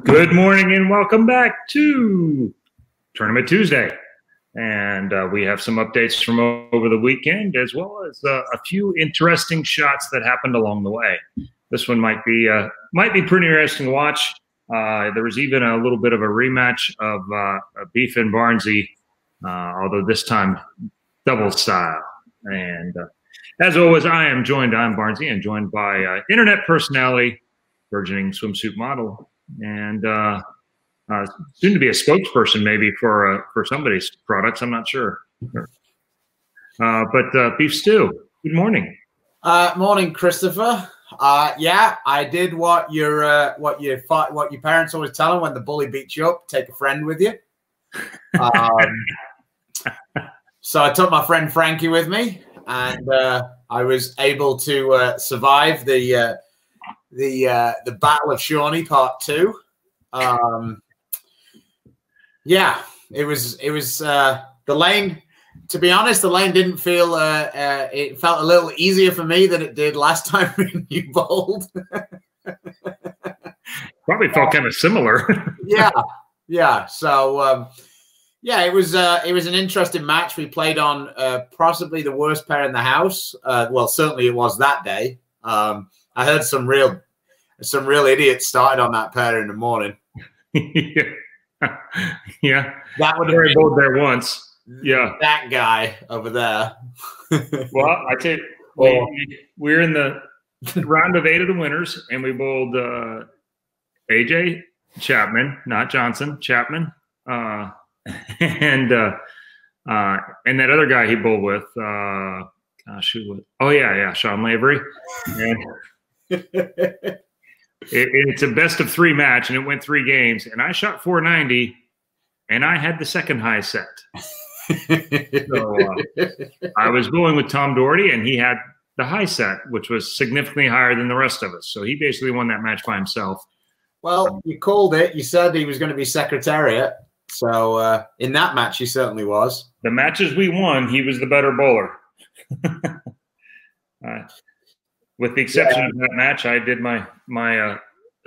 Good morning and welcome back to Tournament Tuesday. And we have some updates from over the weekend, as well as a few interesting shots that happened along the way. This one might be pretty interesting to watch. There was even a little bit of a rematch of Beef and Barnsey, although this time double style. And as always, I'm Barnsey, and joined by internet personality, burgeoning swimsuit model, and soon to be a spokesperson maybe for somebody's products. I'm not sure. But Beef Stew, good morning. Morning, Christopher. Yeah, I did what your parents always tell them when the bully beats you up: take a friend with you. So I took my friend Frankie with me, and I was able to survive the Battle of Shawnee Part 2. Yeah, it was the lane. To be honest, the lane didn't feel. It felt a little easier for me than it did last time you bowled. Probably felt kind of similar. yeah. So yeah, it was an interesting match. We played on possibly the worst pair in the house. Well, certainly it was that day. I heard some real idiots started on that pair in the morning. Yeah, that would have been bowled there once. Yeah, that guy over there. Well, I tell you, we're in the round of 8 of the winners, and we bowled AJ Chapman, not Johnson, Chapman, and that other guy he bowled with. Gosh, who was? Oh yeah, Sean Lavery. And it's a best of 3 match, and it went 3 games, and I shot 490, and I had the second high set. So I was bowling with Tom Doherty, and he had the high set, which was significantly higher than the rest of us. So he basically won that match by himself. Well, you called it. You said he was going to be Secretariat. So in that match, he certainly was. The matches we won, he was the better bowler. With the exception of that match, I did my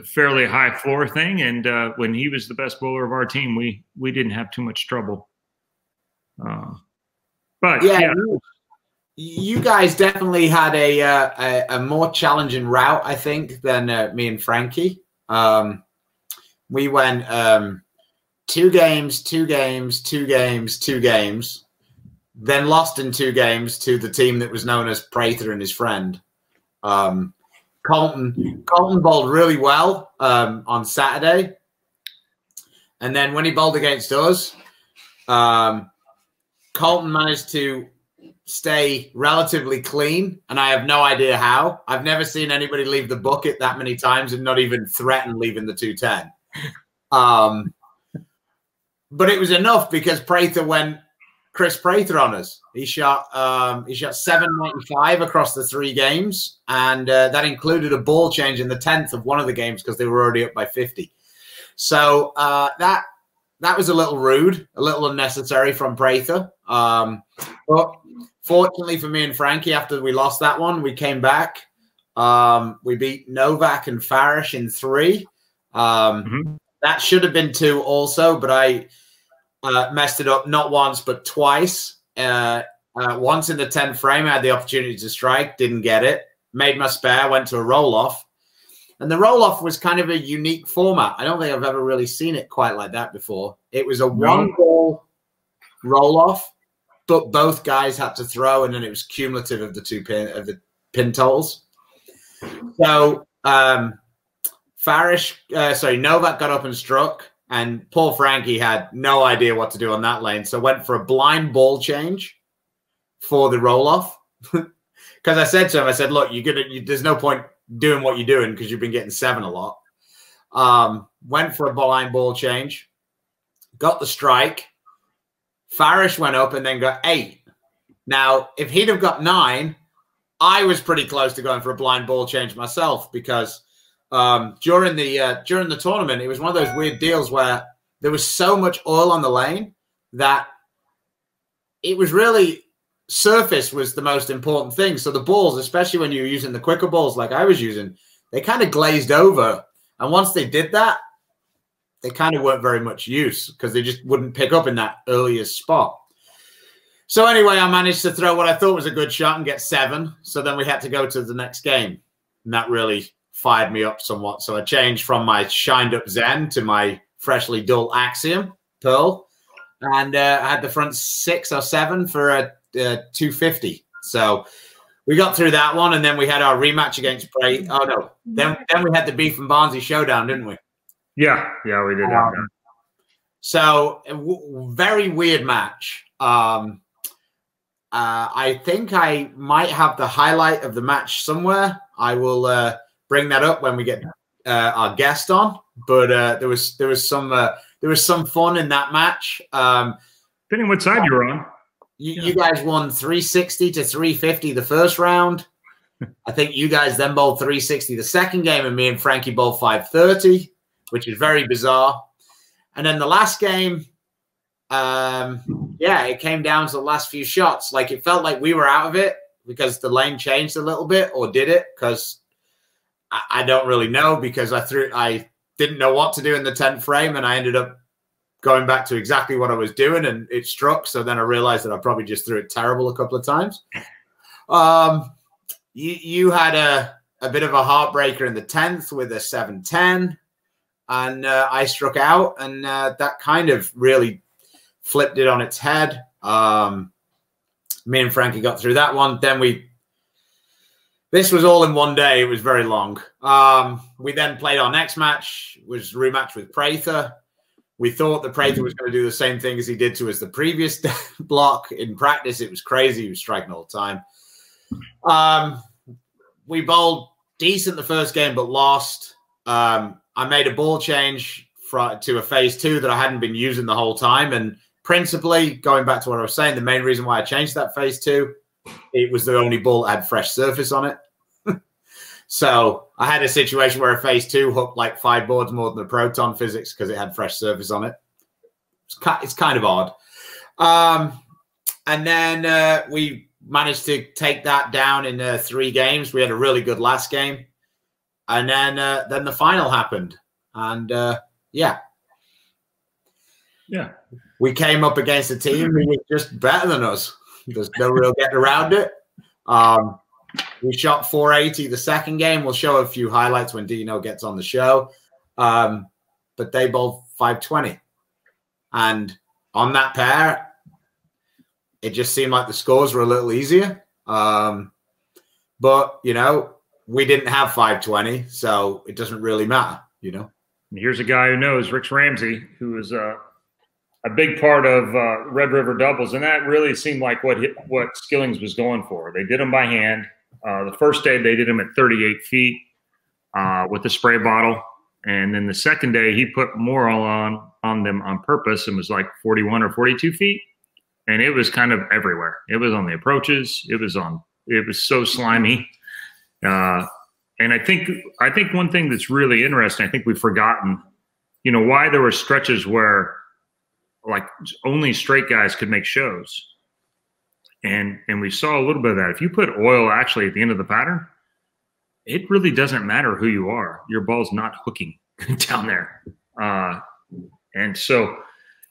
fairly high floor thing, and when he was the best bowler of our team, we didn't have too much trouble. But yeah, you guys definitely had a more challenging route, I think, than me and Frankie. We went 2 games, 2 games, 2 games, 2 games, then lost in 2 games to the team that was known as Prather and his friend. Colton bowled really well on Saturday, and then when he bowled against us, Colton managed to stay relatively clean, and I have no idea how. I've never seen anybody leave the bucket that many times and not even threaten leaving the 210. But it was enough because Prather went Chris Prather on us. He shot 795 across the 3 games, and that included a ball change in the 10th of one of the games because they were already up by 50. So that was a little rude, a little unnecessary from Prather. But fortunately for me and Frankie, after we lost that one, we came back. We beat Novak and Farish in 3. That should have been 2 also, but I messed it up not once but twice. Once in the 10th frame, I had the opportunity to strike, didn't get it. Made my spare, went to a roll-off. And the roll-off was kind of a unique format. I don't think I've ever really seen it quite like that before. It was a 1-ball roll-off, but both guys had to throw, and then it was cumulative of the pin totals. So Novak got up and struck, and poor Frankie had no idea what to do on that lane, so went for a blind ball change for the roll-off. Because I said to him, I said, look, there's no point doing what you're doing because you've been getting 7 a lot. Went for a blind ball change, got the strike. Farish went up and then got 8. Now, if he'd have got 9, I was pretty close to going for a blind ball change myself because during the tournament, it was one of those weird deals where there was so much oil on the lane that it was really surface was the most important thing. So the balls, especially when you were using the quicker balls like I was using, they kind of glazed over. And once they did that, they kind of weren't very much use because they just wouldn't pick up in that earliest spot. So anyway, I managed to throw what I thought was a good shot and get 7. So then we had to go to the next game. And that really fired me up somewhat. So I changed from my shined up Zen to my freshly dull Axiom Pearl. And I had the front 6 or 7 for a 250. So we got through that one. And then we had our rematch against Bray. Oh, no. Then we had the Beef and Barnsley showdown, didn't we? Yeah, we did. So very weird match. I think I might have the highlight of the match somewhere. I will bring that up when we get our guest on. But there was some fun in that match. Depending what side you were on. You guys won 360 to 350 the first round. I think you guys then bowled 360 the second game, and me and Frankie bowled 530, which is very bizarre. And then the last game, yeah, it came down to the last few shots. Like, it felt like we were out of it because the lane changed a little bit, or did it? Because I don't really know, because I didn't know what to do in the 10th frame, and I ended up going back to exactly what I was doing, and it struck. So then I realized that I probably just threw it terrible a couple of times. You had a bit of a heartbreaker in the 10th with a 7-10, and I struck out, and that kind of really flipped it on its head. Me and Frankie got through that one. Then this was all in one day. It was very long. We then played our next match, was rematch with Prather. We thought that Prather was going to do the same thing as he did to us the previous block. In practice, it was crazy. He was striking all the time. We bowled decent the first game, but lost. I made a ball change to a phase 2 that I hadn't been using the whole time. And principally, going back to what I was saying, the main reason why I changed that phase 2, it was the only ball that had fresh surface on it. So I had a situation where a phase 2 hooked like 5 boards more than the proton physics because it had fresh surface on it. It's kind of odd. And then we managed to take that down in 3 games. We had a really good last game. And then the final happened. And yeah. We came up against a team who was just better than us. There's no real getting around it. We shot 480 the second game. We'll show a few highlights when Dino gets on the show. But they bowled 520. And on that pair, it just seemed like the scores were a little easier. But, you know, we didn't have 520, so it doesn't really matter, you know. And here's a guy who knows, Rich Ramsey, who is a big part of Red River Doubles, and that really seemed like what Skillings was going for. They did them by hand. The first day they did them at 38 feet with a spray bottle, and then the second day he put more on them on purpose and was like 41 or 42 feet, and it was kind of everywhere. It was on the approaches. It was so slimy. And I think one thing that's really interesting, I think we've forgotten, you know, why there were stretches where like only straight guys could make shows. And we saw a little bit of that. If you put oil actually at the end of the pattern, it really doesn't matter who you are. Your ball's not hooking down there. And so,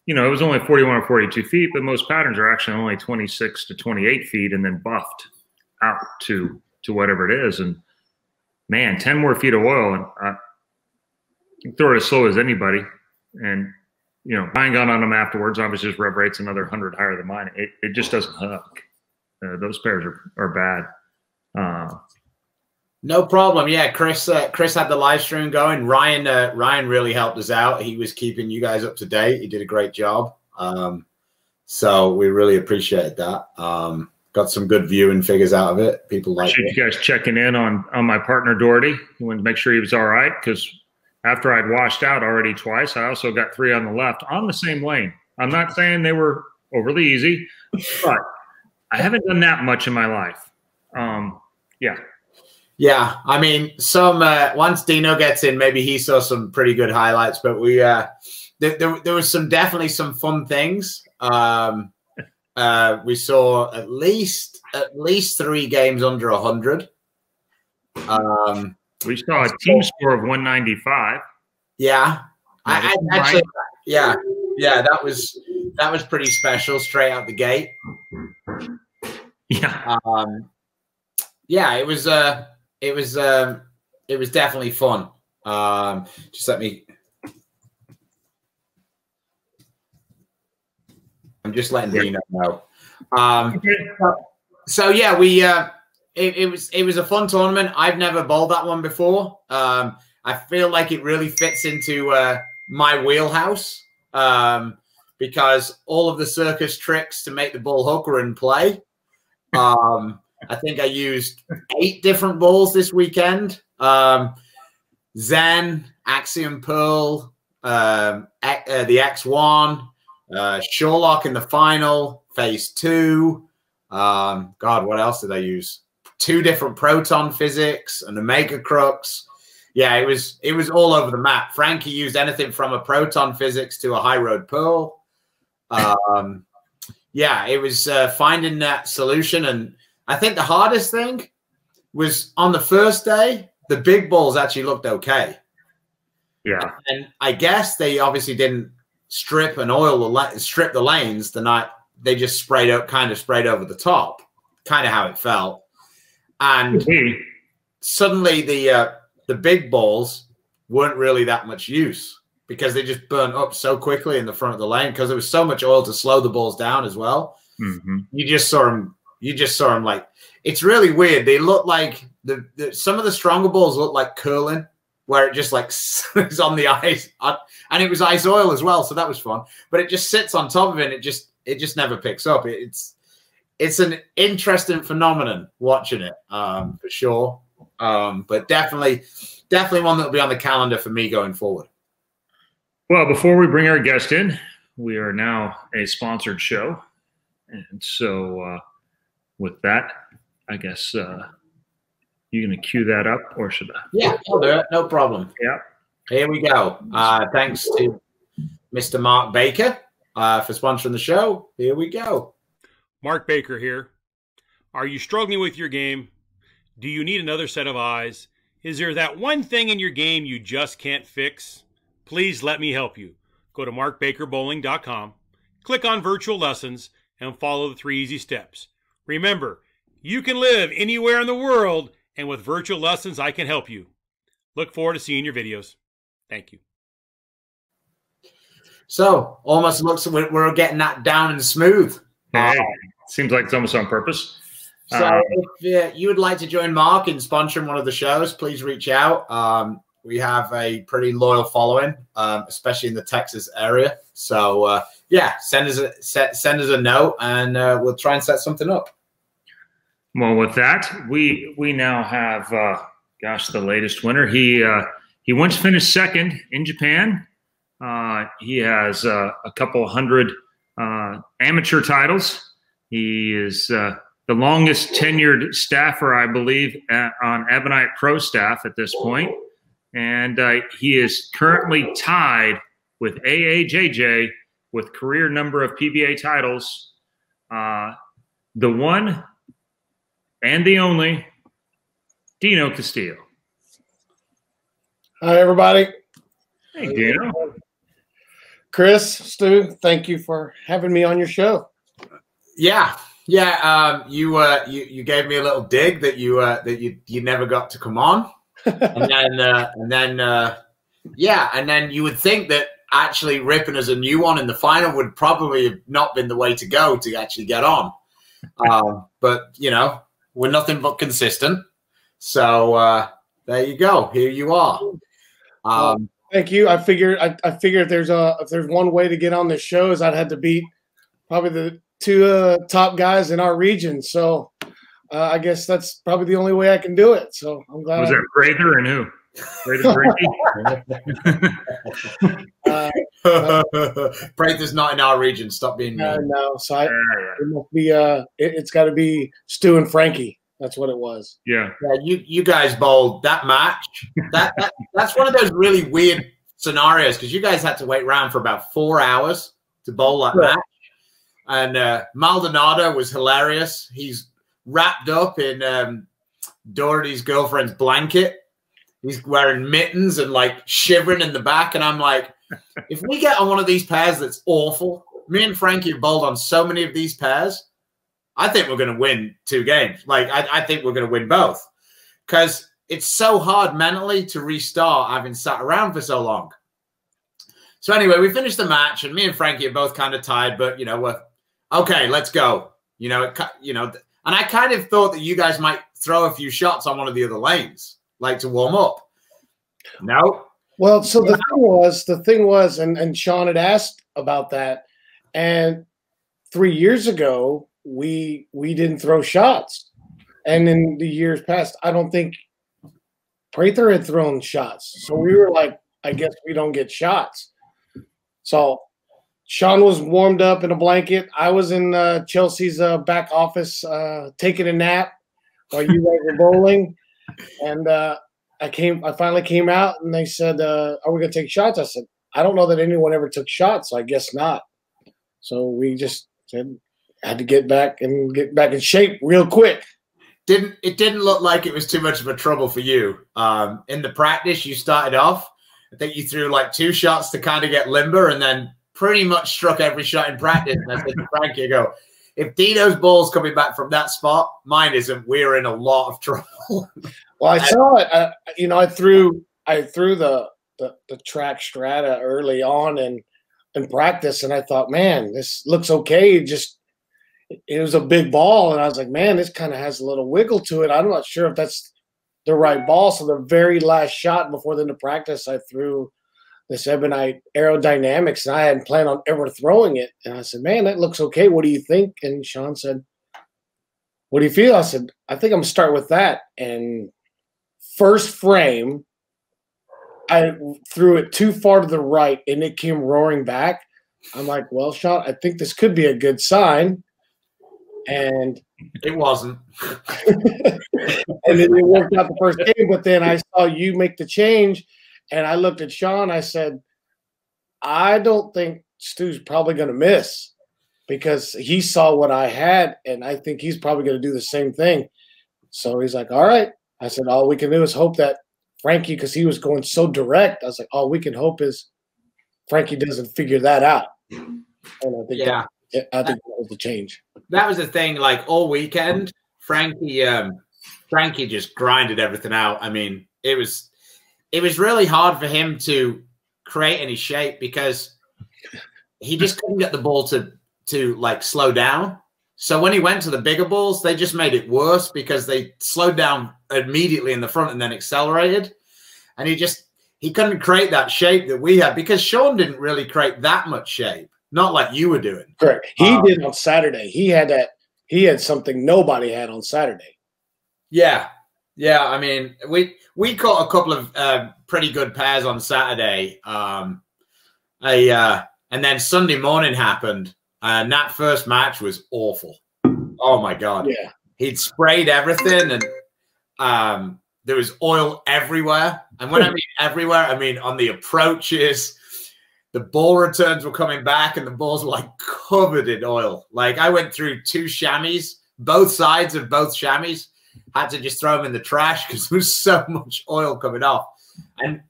you know, it was only 41 or 42 feet, but most patterns are actually only 26 to 28 feet and then buffed out to whatever it is. And man, 10 more feet of oil, and you can throw it as slow as anybody. And, you know, mine got on them afterwards. Obviously, his rev rate's another 100 higher than mine. It just doesn't hook. Those pairs are bad. No problem. Yeah, Chris had the live stream going. Ryan really helped us out. He was keeping you guys up to date. He did a great job. So we really appreciate that. Got some good viewing figures out of it. People like it. You guys checking in on my partner Doherty. He wanted to make sure he was all right, because after I'd washed out already twice, I also got 3 on the left on the same lane. I'm not saying they were overly easy, but I haven't done that much in my life. Yeah. Yeah, I mean, once Dino gets in, maybe he saw some pretty good highlights. But we there was definitely some fun things. We saw at least 3 games under 100. We saw a team score of 195. Yeah, I actually, yeah, that was pretty special straight out the gate. Yeah. Yeah, it was definitely fun. Just let me. I'm just letting Dino know. So yeah, we it was a fun tournament. I've never bowled that one before. I feel like it really fits into my wheelhouse because all of the circus tricks to make the ball hook were in play. I think I used 8 different balls this weekend. Zen, Axiom Pearl, the X1, Shorelock in the final, phase 2. God, what else did I use? 2 different proton physics and Omega Crux. Yeah, it was all over the map. Frankie used anything from a proton physics to a high road pearl. Yeah, it was finding that solution. And I think the hardest thing was on the first day, the big balls actually looked okay. Yeah. And I guess they obviously didn't strip and strip the lanes the night. They just kind of sprayed over the top, kind of how it felt. And suddenly the big balls weren't really that much use because they just burnt up so quickly in the front of the lane because there was so much oil to slow the balls down as well. Mm-hmm. You just saw them like, it's really weird. They look like some of the stronger balls look like curling, where it just like is on the ice, and it was ice oil as well, so that was fun. But it just sits on top of it, and it just never picks up. It's an interesting phenomenon watching it, for sure. But definitely one that will be on the calendar for me going forward. Well, before we bring our guest in, we are now a sponsored show, and so with that, I guess you're going to cue that up, or should I? Yeah, I'll do it. No problem. Yeah. Here we go. Thanks to Mr. Mark Baker for sponsoring the show. Here we go. Mark Baker here. Are you struggling with your game? Do you need another set of eyes? Is there that one thing in your game you just can't fix? Please let me help you. Go to markbakerbowling.com, click on virtual lessons, and follow the 3 easy steps. Remember, you can live anywhere in the world, and with virtual lessons, I can help you. Look forward to seeing your videos. Thank you. So, almost looks like we're getting that down and smooth. Hey, seems like it's almost on purpose. So, if you would like to join Mark in sponsoring one of the shows, please reach out. We have a pretty loyal following, especially in the Texas area. So, yeah, send us a note, and we'll try and set something up. Well, with that, we now have, the latest winner. He once finished second in Japan. He has a couple hundred amateur titles. He is the longest tenured staffer, I believe, on Ebonite Pro staff at this point. And he is currently tied with AAJJ with career number of PBA titles. The one and the only Dino Castillo. Hi, everybody. Hey, Dino. Chris, Stu, thank you for having me on your show. Yeah. You gave me a little dig that you never got to come on, and then you would think that actually ripping as a new one in the final would probably have not been the way to go to actually get on. But we're nothing but consistent. So there you go. Here you are. Thank you. I figured if there's one way to get on the show is I'd have to beat probably the 2 top guys in our region. So I guess that's probably the only way I can do it. So I'm glad. Was that Prather and who? Prather's not in our region. Stop being mean. No. So it must be it's got to be Stu and Frankie. That's what it was. Yeah. You guys bowled that match. That's one of those really weird scenarios because you guys had to wait around for about 4 hours to bowl that match. And Maldonado was hilarious. He's wrapped up in Doherty's girlfriend's blanket. He's wearing mittens and like shivering in the back. And I'm like, If we get on one of these pairs that's awful, me and Frankie have bowled on so many of these pairs, I think we're going to win 2 games. Like, I think we're going to win both because it's so hard mentally to restart having sat around for so long. So anyway, we finished the match, and me and Frankie are both kind of tired, but, you know, we're okay, let's go. You know, and I kind of thought that you guys might throw a few shots on one of the other lanes, like to warm up. No. Well, so the thing was, and Sean had asked about that, and 3 years ago, we didn't throw shots. And in the years past, I don't think Prather had thrown shots. So we were like, I guess we don't get shots. So Sean was warmed up in a blanket. I was in Chelsea's back office taking a nap while you guys were bowling. And I finally came out, and they said, are we going to take shots? I said, I don't know that anyone ever took shots, so I guess not. So we just said, had to get back in shape real quick. It didn't look like it was too much of a trouble for you. In the practice, you started off. I think you threw like 2 shots to kind of get limber, and then pretty much struck every shot in practice. And I said to Frankie, I go, if Dino's ball's coming back from that spot, mine isn't. We're in a lot of trouble. Well, I saw it. I threw the track strata early on in practice, and I thought, man, this looks okay. It was a big ball, and I was like, man, this kind of has a little wiggle to it. I'm not sure if that's the right ball. So the very last shot before the end of practice, I threw this Ebonite Aerodynamics, and I hadn't planned on ever throwing it. And I said, man, that looks okay. What do you think? And Sean said, what do you feel? I said, I think I'm going to start with that. And first frame, I threw it too far to the right, and it came roaring back. I'm like, well, Sean, I think this could be a good sign. And it wasn't. And then it worked out the first game, but then I saw you make the change, and I looked at Sean. I said, I don't think Stu's probably going to miss because he saw what I had, and I think he's probably going to do the same thing. So he's like, all right. I said, all we can do is hope that Frankie, because he was going so direct, I was like, all we can hope is Frankie doesn't figure that out. And I think I think that was the change. That was the thing. Like all weekend, Frankie just grinded everything out. I mean, it was really hard for him to create any shape because he just couldn't get the ball to like slow down. So when he went to the bigger balls, they just made it worse because they slowed down immediately in the front and then accelerated. And he couldn't create that shape that we had because Sean didn't really create that much shape. Not like you were doing. Correct. He did on Saturday. He had something nobody had on Saturday. Yeah. Yeah. I mean, we caught a couple of pretty good pairs on Saturday. And then Sunday morning happened. And that first match was awful. Oh my God. Yeah. He'd sprayed everything, and there was oil everywhere. And when I mean everywhere, I mean on the approaches. The ball returns were coming back, and the balls were like covered in oil. Like I went through 2 chamois, both sides of both chamois, had to just throw them in the trash because there was so much oil coming off. And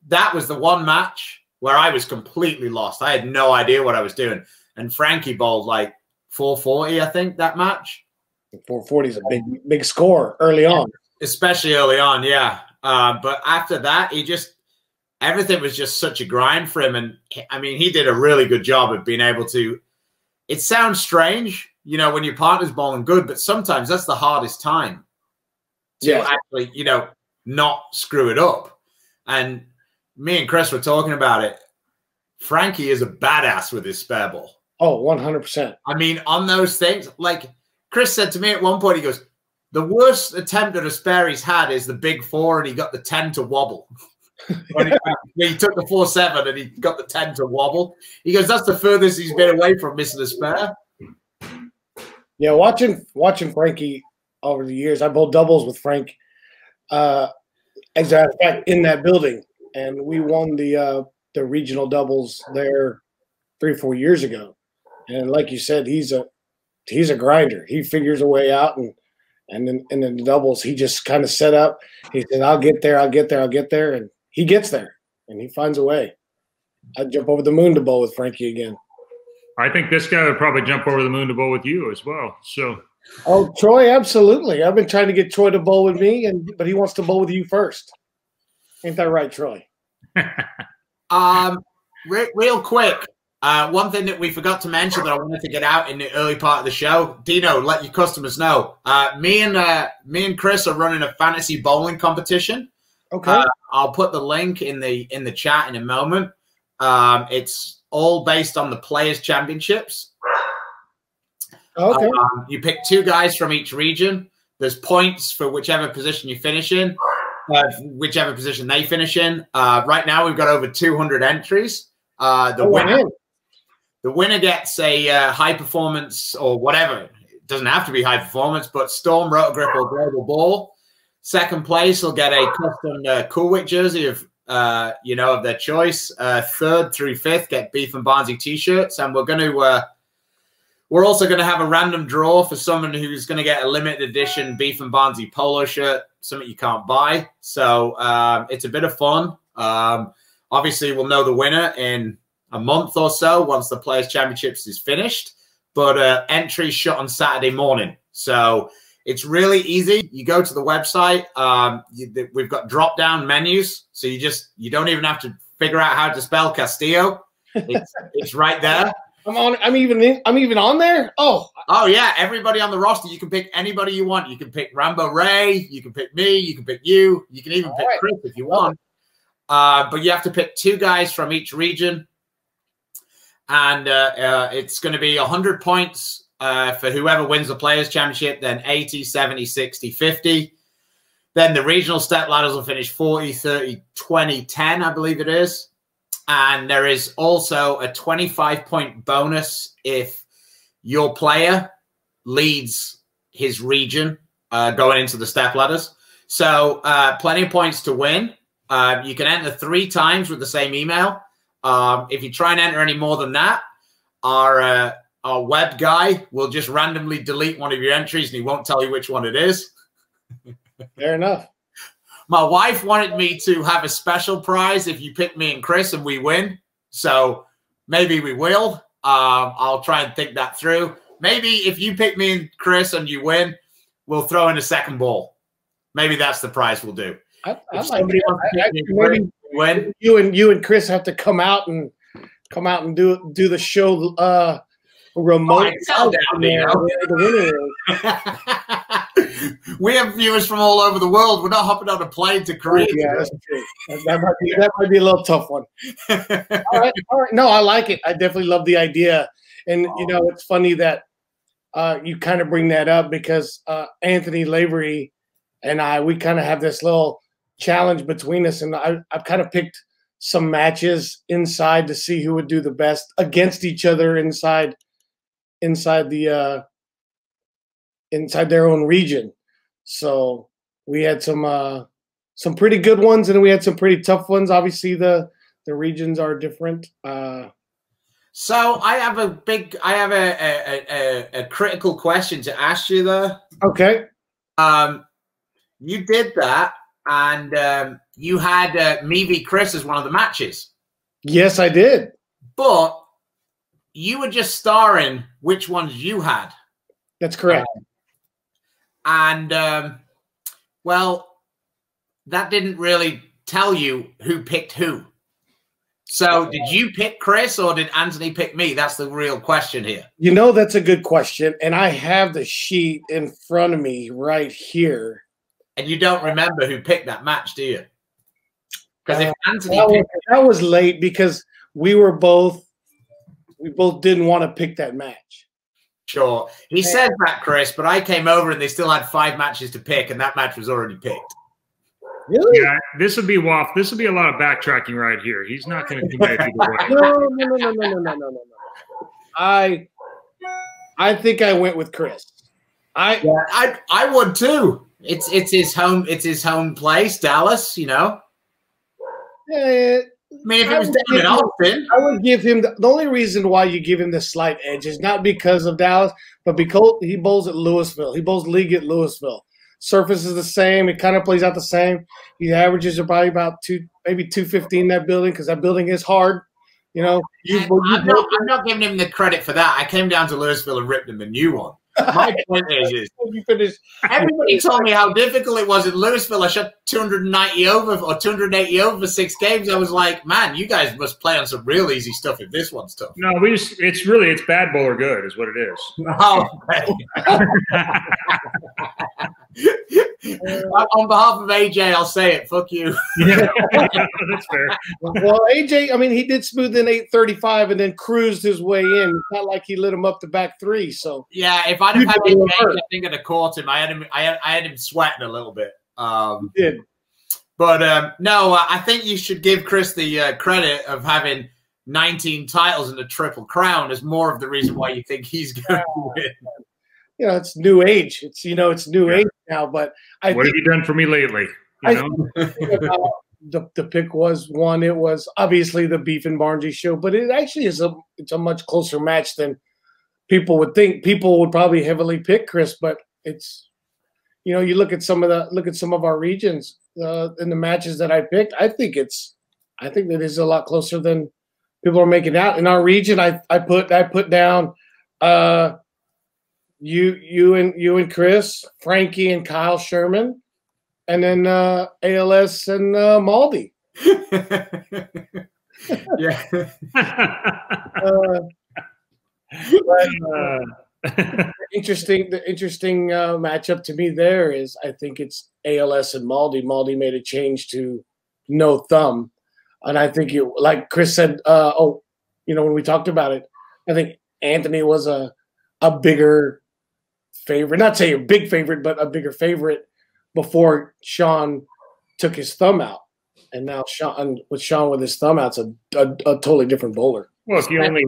that was the one match where I was completely lost. I had no idea what I was doing. And Frankie bowled like 440, I think, that match. 440 is a big score early on. Especially early on, yeah. But after that, everything was just such a grind for him. And I mean, he did a really good job of being able to, it sounds strange, you know, when your partner's bowling good, but sometimes that's the hardest time to actually, you know, not screw it up. And me and Chris were talking about it. Frankie is a badass with his spare ball. Oh, 100%. I mean, on those things, like Chris said to me at one point, he goes, the worst attempt at a spare he's had is the big 4, and he got the 10 to wobble. He took the 4-7 and he got the 10 to wobble. He goes, that's the furthest he's been away from missing a spare. Yeah, watching Frankie over the years, I bowled doubles with Frank. As a matter of fact, in that building, and we won the regional doubles there 3 or 4 years ago. And like you said, he's a grinder. He figures a way out, and then in the doubles, he just kind of set up. He said, I'll get there, and he gets there, and he finds a way. I'd jump over the moon to bowl with Frankie again. I think this guy would probably jump over the moon to bowl with you as well. So, oh, Troy, absolutely. I've been trying to get Troy to bowl with me, but he wants to bowl with you first. Ain't that right, Troy? Real quick, one thing that we forgot to mention that I wanted to get out in the early part of the show, Dino, let your customers know. Me and Chris are running a fantasy bowling competition. Okay. I'll put the link in the chat in a moment. It's all based on the Players Championships. Okay. You pick 2 guys from each region. There's points for whichever position you finish in, whichever position they finish in. Right now, we've got over 200 entries. The winner gets a high performance or whatever. It doesn't have to be high performance, but Storm, Rotogrip, or Global Ball. Second place will get a custom Coolwick jersey of their choice. Third through fifth get Beef and Barnsley t-shirts, and we're also going to have a random draw for someone who's going to get a limited edition Beef and Barnsley polo shirt, something you can't buy. So it's a bit of fun. Obviously, we'll know the winner in a month or so once the Players Championships is finished. But entries shut on Saturday morning, so it's really easy. You go to the website. We've got drop-down menus, so you don't even have to figure out how to spell Castillo. It's right there. I'm even on there. Oh yeah. Everybody on the roster. You can pick anybody you want. You can pick Rambo Ray. You can pick me. You can pick you. You can even pick Chris if you want. But you have to pick 2 guys from each region, and it's going to be 100 points. For whoever wins the Players' Championship, then 80, 70, 60, 50. Then the regional step ladders will finish 40, 30, 20, 10, I believe it is. And there is also a 25-point bonus if your player leads his region going into the step ladders. So plenty of points to win. You can enter 3 times with the same email. If you try and enter any more than that, our web guy will just randomly delete one of your entries and he won't tell you which one it is. Fair enough. My wife wanted me to have a special prize if you pick me and Chris and we win. So maybe we will. I'll try and think that through. Maybe if you pick me and Chris and you win, we'll throw in a second ball. Maybe that's the prize we'll do. If somebody wants to pick me and Chris, win. You and Chris have to come out and do the show remote. We have viewers from all over the world. We're not hopping on a plane to Korea. Yeah, that's true. That might be a little tough one. All right. No, I like it. I definitely love the idea. And, it's funny that you kind of bring that up because Anthony Lavery and we kind of have this little challenge between us. And I've kind of picked some matches inside to see who would do the best against each other inside their own region. So we had some pretty good ones and we had some pretty tough ones. Obviously the regions are different. So I have a critical question to ask you there. Okay. You did that and you had me v Chris as one of the matches. Yes, I did. But you were just starring which ones you had. That's correct. Well, that didn't really tell you who picked who. So did you pick Chris or did Anthony pick me? That's the real question here. That's a good question. And I have the sheet in front of me right here. And you don't remember who picked that match, do you? Because if Anthony that was late because we both didn't want to pick that match. Sure. He said that, Chris, but I came over and they still had 5 matches to pick, and that match was already picked. Really? Yeah, this would be Waff. This would be a lot of backtracking right here. He's not going to commit either way. No. I think I went with Chris. I would too. It's his home place, Dallas. Yeah. I mean, if it was down in Austin, I would give him the only reason why you give him the slight edge is not because of Dallas, but because he bowls at Louisville. He bowls league at Louisville. Surface is the same. It kind of plays out the same. His averages are probably about maybe 215 in that building because that building is hard. You know, I'm not giving him the credit for that. I came down to Louisville and ripped him a new one. My point is you finished. Everybody told me how difficult it was in Louisville. I shot 290 over or 280 over for 6 games. I was like, man, you guys must play on some real easy stuff if this one's tough. No, it's bad bowl or good is what it is. Oh, on behalf of AJ, I'll say it. Fuck you. Yeah, that's fair. Well, AJ, I mean, he did smooth in 835 and then cruised his way in. It's not like he lit him up the back 3. So yeah, if I'd have had AJ, I think I'd have caught him. I had him sweating a little bit. You did. But no, I think you should give Chris the credit of having 19 titles and a triple crown as more of the reason why you think he's going to win. You know, it's new age. It's new age now. But what have you done for me lately? The pick was one. It was obviously the Beef and Barnesy show, but it actually is it's a much closer match than people would think. People would probably heavily pick Chris, but it's, you know, you look at some of our regions in the matches that I picked. I think that is a lot closer than people are making out. In our region, I put down you and Chris, Frankie and Kyle Sherman, and then ALS and Maldy. Yeah. The interesting matchup to me there is I think it's ALS and Maldy. Maldy made a change to no thumb, and I think like Chris said. When we talked about it, I think Anthony was a bigger favorite. Not say a big favorite, but a bigger favorite before Sean took his thumb out, and now Sean with his thumb out, it's a totally different bowler. Well, if you only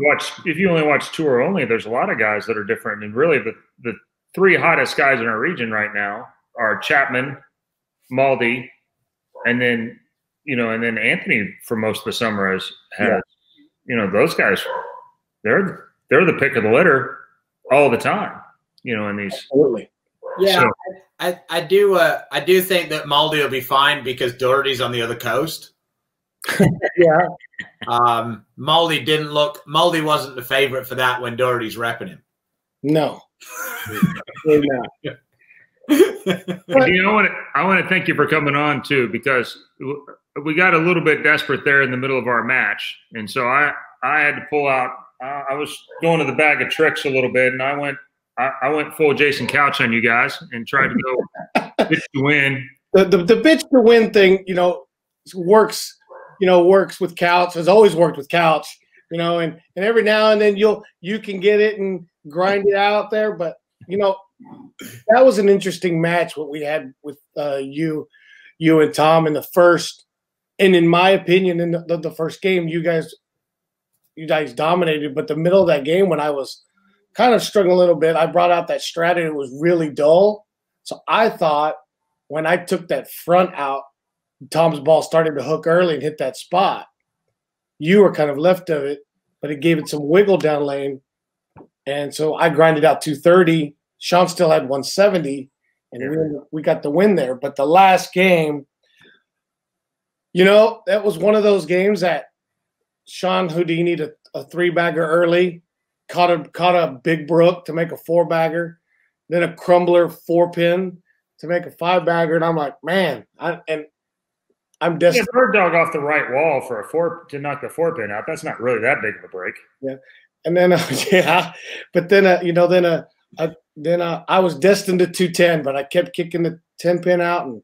watch tour only, there's a lot of guys that are different, and really the 3 hottest guys in our region right now are Chapman, Maldy, and then Anthony for most of the summer has those guys. They're the pick of the litter all the time. In these. Absolutely. Yeah, so. I do think that Maldy will be fine because Doherty's on the other coast. Yeah. Maldy wasn't the favorite for that when Doherty's repping him. No. I want to thank you for coming on too, because we got a little bit desperate there in the middle of our match, and so I had to pull out. I was going to the bag of tricks a little bit, and I went full Jason Couch on you guys and tried to go bitch to win. The bitch to win thing, works. Works with Couch. Has always worked with Couch. And every now and then you can get it and grind it out there. But that was an interesting match what we had with you and Tom in the first. And in my opinion, in the first game, you guys dominated. But the middle of that game, when I was kind of struggling a little bit, I brought out that strat and it was really dull. So I thought when I took that front out, Tom's ball started to hook early and hit that spot. You were kind of left of it, but it gave it some wiggle down lane. And so I grinded out 230. Sean still had 170, and we got the win there. But the last game, that was one of those games that Sean Houdini'd a 3-bagger early, caught a big brook to make a 4-bagger, then a crumbler 4-pin to make a 5-bagger. And I'm like, man, I'm desperate. Yeah, bird dog off the right wall for to knock the 4-pin out. That's not really that big of a break. Yeah, and then but then I was destined to 210, but I kept kicking the 10-pin out and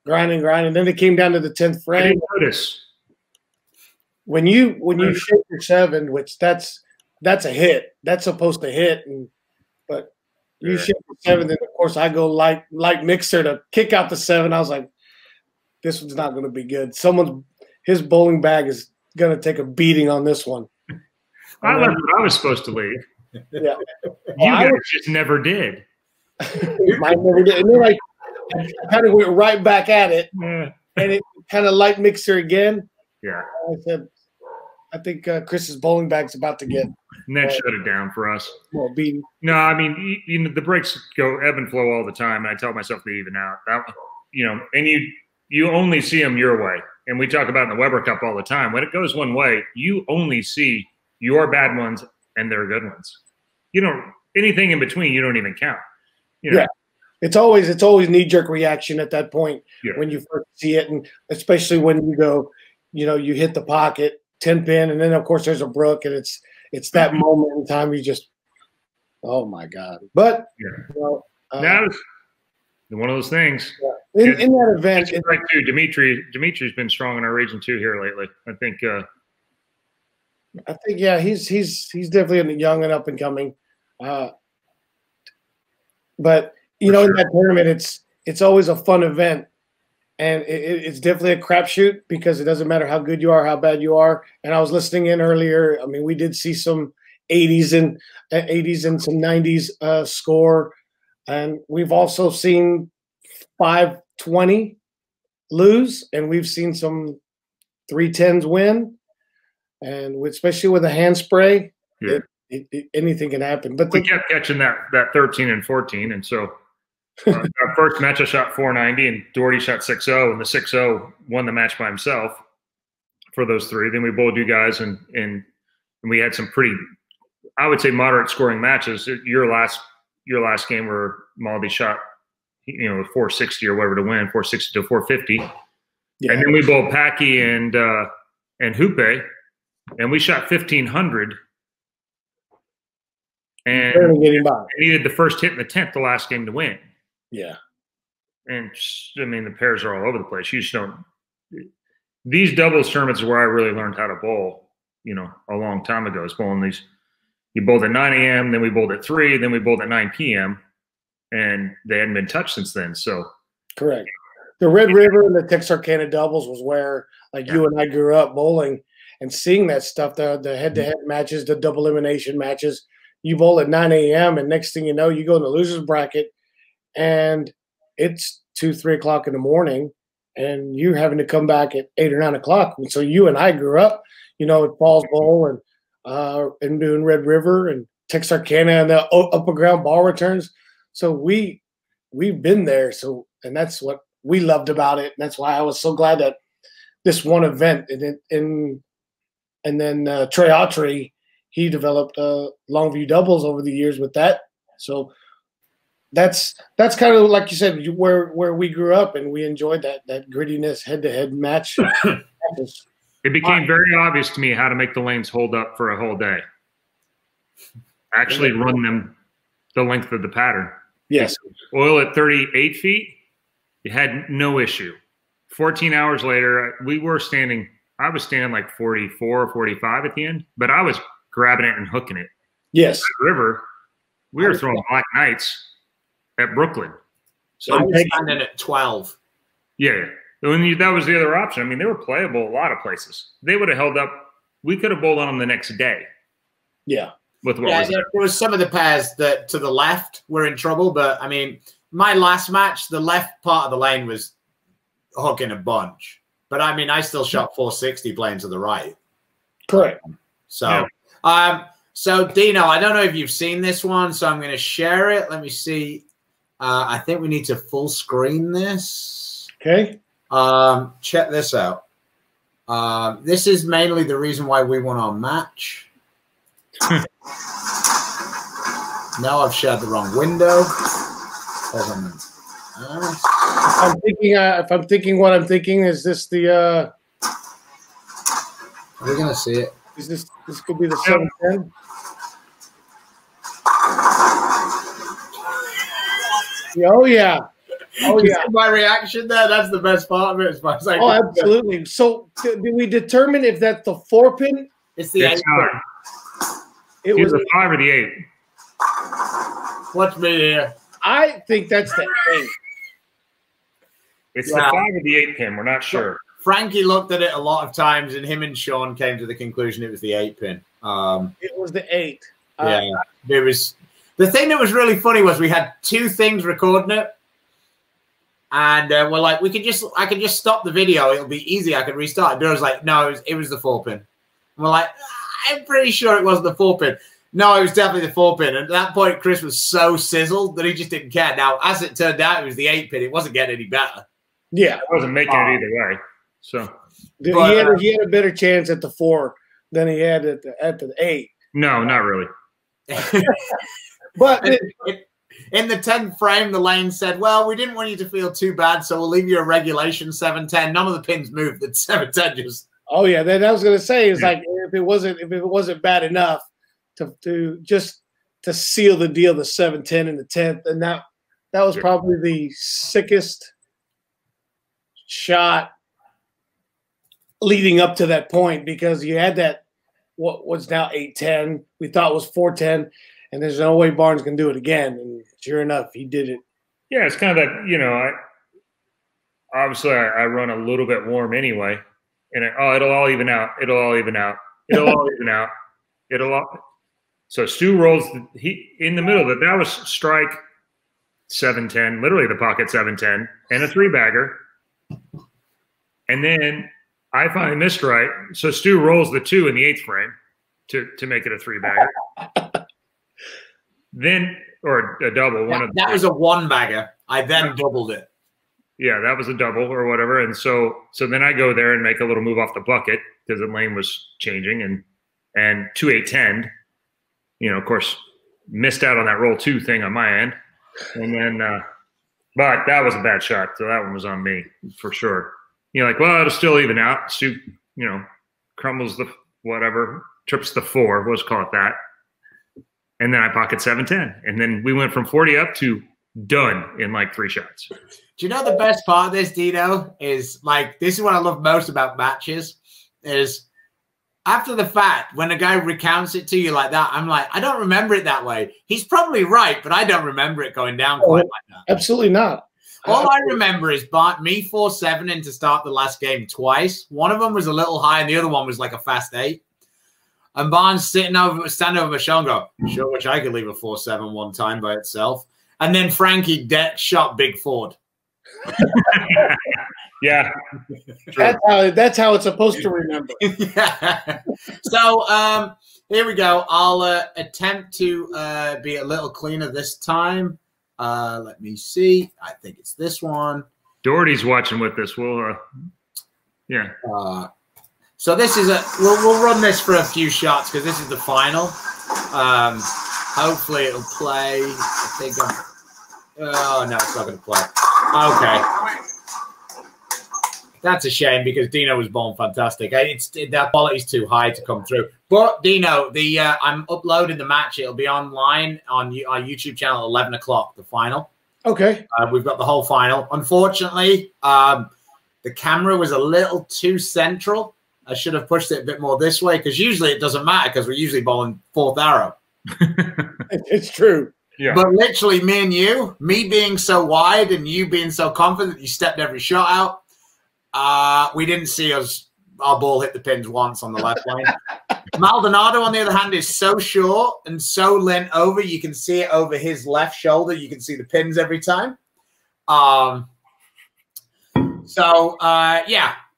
grinding. Then it came down to the 10th frame. I didn't notice. When you shake your 7, which that's a hit. That's supposed to hit, but you shake your 7, then of course I go light mixer to kick out the 7. I was like, this one's not going to be good. His bowling bag is going to take a beating on this one. I left when I was supposed to leave. Yeah, you guys just never did. Mine never did. And then I kind of went right back at it, and it kind of light mixer again. Yeah, I said, I think Chris's bowling bag's about to get. And that shut it down for us. Well, beaten. No, I mean, the breaks go ebb and flow all the time, and I tell myself to even out. And you only see them your way. and we talk about in the Weber Cup all the time, when it goes one way, you only see your bad ones and their good ones. You don't anything in between. You don't even count. You know? Yeah, it's always knee-jerk reaction at that point when you first see it, and especially when you go, you hit the pocket 10-pin, and then of course there's a brook, and it's that moment in time you just, oh my God! But that was one of those things. Yeah. In that event, right too. Dimitri's been strong in our region too here lately. I think he's definitely young and up and coming. But in that tournament, it's always a fun event, and it's definitely a crapshoot because it doesn't matter how good you are, how bad you are. And I was listening in earlier. I mean, we did see some 80s and some 90s score, and we've also seen 520 lose, and we've seen some 310s win, and especially with a hand spray. Yeah. Anything can happen. But we kept catching that 13 and 14, and so our first match I shot 490, and Doherty shot 6-0, and the 6-0 won the match by himself for those three. Then we bowled you guys, and we had some pretty, I would say, moderate scoring matches. Your last game where Maldi shot 460 or whatever to win, 460 to 450, and then we bowled Packy and Hoope, and we shot 1500. And needed the first hit in the 10th, the last game to win. Yeah. And I mean, the pairs are all over the place. You just don't. These doubles tournaments is where I really learned how to bowl, a long time ago. Is bowling these. You bowled at 9 a.m., then we bowled at 3, then we bowled at 9 p.m., and they hadn't been touched since then. So, correct. The Red River and the Texarkana doubles was where, you and I grew up bowling and seeing that stuff, the head-to-head matches, the double elimination matches. You bowl at 9 a.m. and next thing you know, you go in the loser's bracket and it's 2, 3 o'clock in the morning and you're having to come back at 8 or 9 o'clock. And so you and I grew up, at Falls Bowl and doing Red River and Texarkana and the upper ground ball returns. So we've been there. So, and that's what we loved about it. And that's why I was so glad that this one event and then Trey Autry, he developed Longview doubles over the years with that. So that's kind of like you said, where we grew up, and we enjoyed that grittiness head-to-head match. It became very obvious to me how to make the lanes hold up for a whole day. Actually run them the length of the pattern. Yes. Oil at 38 feet, you had no issue. 14 hours later, I was standing like 44 or 45 at the end, but I was grabbing it and hooking it. Yes. River, we were throwing Black Knights at Brooklyn. So I was standing at 12. Yeah. That was the other option. I mean, they were playable a lot of places. They would have held up. We could have bowled on them the next day. Yeah. With what was there was some of the pairs that to the left were in trouble, but I mean, my last match, the left part of the lane was hooking a bunch. But I mean, I still shot 460 playing to the right. Correct. So, so Dino, I don't know if you've seen this one, so I'm going to share it. Let me see. I think we need to full screen this. Okay. Check this out. This is mainly the reason why we won our match. Now I've shared the wrong window. Hold on. If I'm thinking what I'm thinking, is this the we're gonna see it. Is this could be the 710? Oh yeah. Oh yeah. My reaction there, that's the best part of it as far as I can absolutely. So did we determine if that's the 4-pin? It's the 8 pin. It was the 5 or the 8. Watch me here. I think that's the 8. It's the 5 or the 8 pin. We're not sure. Frankie looked at it a lot of times, and him and Sean came to the conclusion it was the 8 pin. It was the 8. Yeah, it was. The thing that was really funny was we had 2 things recording it, and we're like, I could just stop the video. It'll be easy. I could restart. And Bill's like, no, it was the 4 pin. And we're like, I'm pretty sure it was the 4 pin. No, it was definitely the 4 pin. And at that point, Chris was so sizzled that he just didn't care. Now, as it turned out, it was the 8 pin. It wasn't getting any better. Yeah, I wasn't making it either way. So But, he had a better chance at the 4 than he had at the 8. No, not really. But in the 10th frame, the lane said, well, we didn't want you to feel too bad, so we'll leave you a regulation 710. None of the pins moved. The 710 just. Oh yeah, that I was going to say is like if it wasn't bad enough to seal the deal, the 710 and the 10th, and that was probably the sickest shot leading up to that point, because you had that what was now 810, we thought was 410, and there's no way Barnes can do it again. And sure enough, he did it. Yeah, it's kind of that, you know, I run a little bit warm anyway, and it'll all even out. It'll all even out. It'll all even out. So Stu rolls in the middle of it. That was strike 710, literally the pocket 710, and a 3-bagger. And then I finally missed right. So Stu rolls the 2 in the 8th frame to make it a 3-bagger. Then, or a double. That was a 1-bagger. I then doubled it. Yeah, that was a double or whatever. And so then I go there and make a little move off the bucket because the lane was changing, and 2-8-10, you know, of course, missed out on that roll 2 thing on my end. And then, but that was a bad shot. So that one was on me for sure. You're like, well, it'll still even out. Stu, you know, crumbles the whatever, trips the 4, let's call it that. And then I pocket 710. And then we went from 40 up to done in like 3 shots. Do you know the best part of this, Dino, is like, this is what I love most about matches is after the fact, when a guy recounts it to you like that, I'm like, I don't remember it that way. He's probably right, but I don't remember it going down quite like that. Absolutely not. All I remember is me 4-7 to start the last game twice. One of them was a little high, and the other one was like a fast 8. And Barnes standing over my shoulder and go, sure, wish I could leave a 4-7 one time by itself. And then Frankie shot Big Ford. Yeah. That's how it's supposed to remember. Yeah. So here we go. I'll attempt to be a little cleaner this time. Let me see. I think it's this one. Doherty's watching with us. We'll, yeah. So this is we'll run this for a few shots because this is the final. Hopefully it'll play. I think oh no, it's not going to play. Okay. That's a shame because Dino was born fantastic. That quality's too high to come through. But Dino, I'm uploading the match. It'll be online on our YouTube channel at 11 o'clock, the final. Okay. We've got the whole final. Unfortunately, the camera was a little too central. I should have pushed it a bit more this way because usually it doesn't matter because we're usually bowling 4th arrow. It's true. Yeah. But literally me and you, me being so wide and you being so confident, you stepped every shot out. We didn't see our ball hit the pins once on the left lane. Maldonado, on the other hand, is so short and so lent over. You can see it over his left shoulder. You can see the pins every time. Yeah,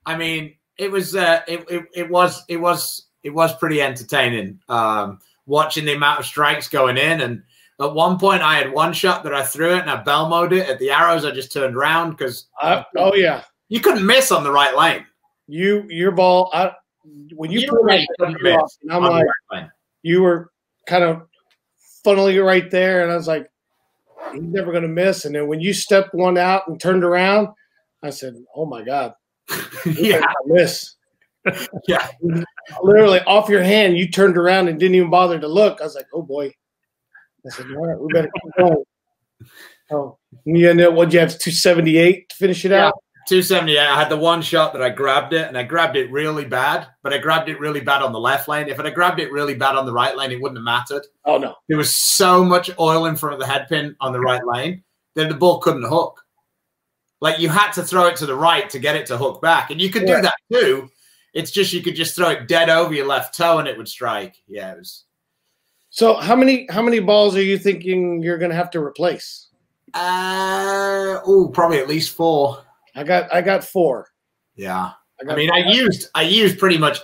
I mean, it was pretty entertaining watching the amount of strikes going in. And at one point, I had one shot that I threw it and I bell mowed it. At the arrows, I just turned around because oh yeah, you couldn't miss on the right lane. Your ball. When you put it, and I'm like, you were kind of funneling right there, and I was like, he's never going to miss. And then when you stepped one out and turned around, I said, oh my God, yeah, miss. Yeah, literally off your hand, you turned around and didn't even bother to look. I was like, oh boy. I said, all right, we better keep going. Oh, yeah, what'd you have, 278 to finish it out? 278. I had the one shot that I grabbed it, and I grabbed it really bad, but I grabbed it really bad on the left lane. If I'd have grabbed it really bad on the right lane, it wouldn't have mattered. Oh, no. There was so much oil in front of the head pin on the right lane that the ball couldn't hook. Like, you had to throw it to the right to get it to hook back, and you could do that too. It's just you could just throw it dead over your left toe, and it would strike. Yeah, it was. So how many balls are you thinking you're going to have to replace? Probably at least 4. I got 4. Yeah. I used pretty much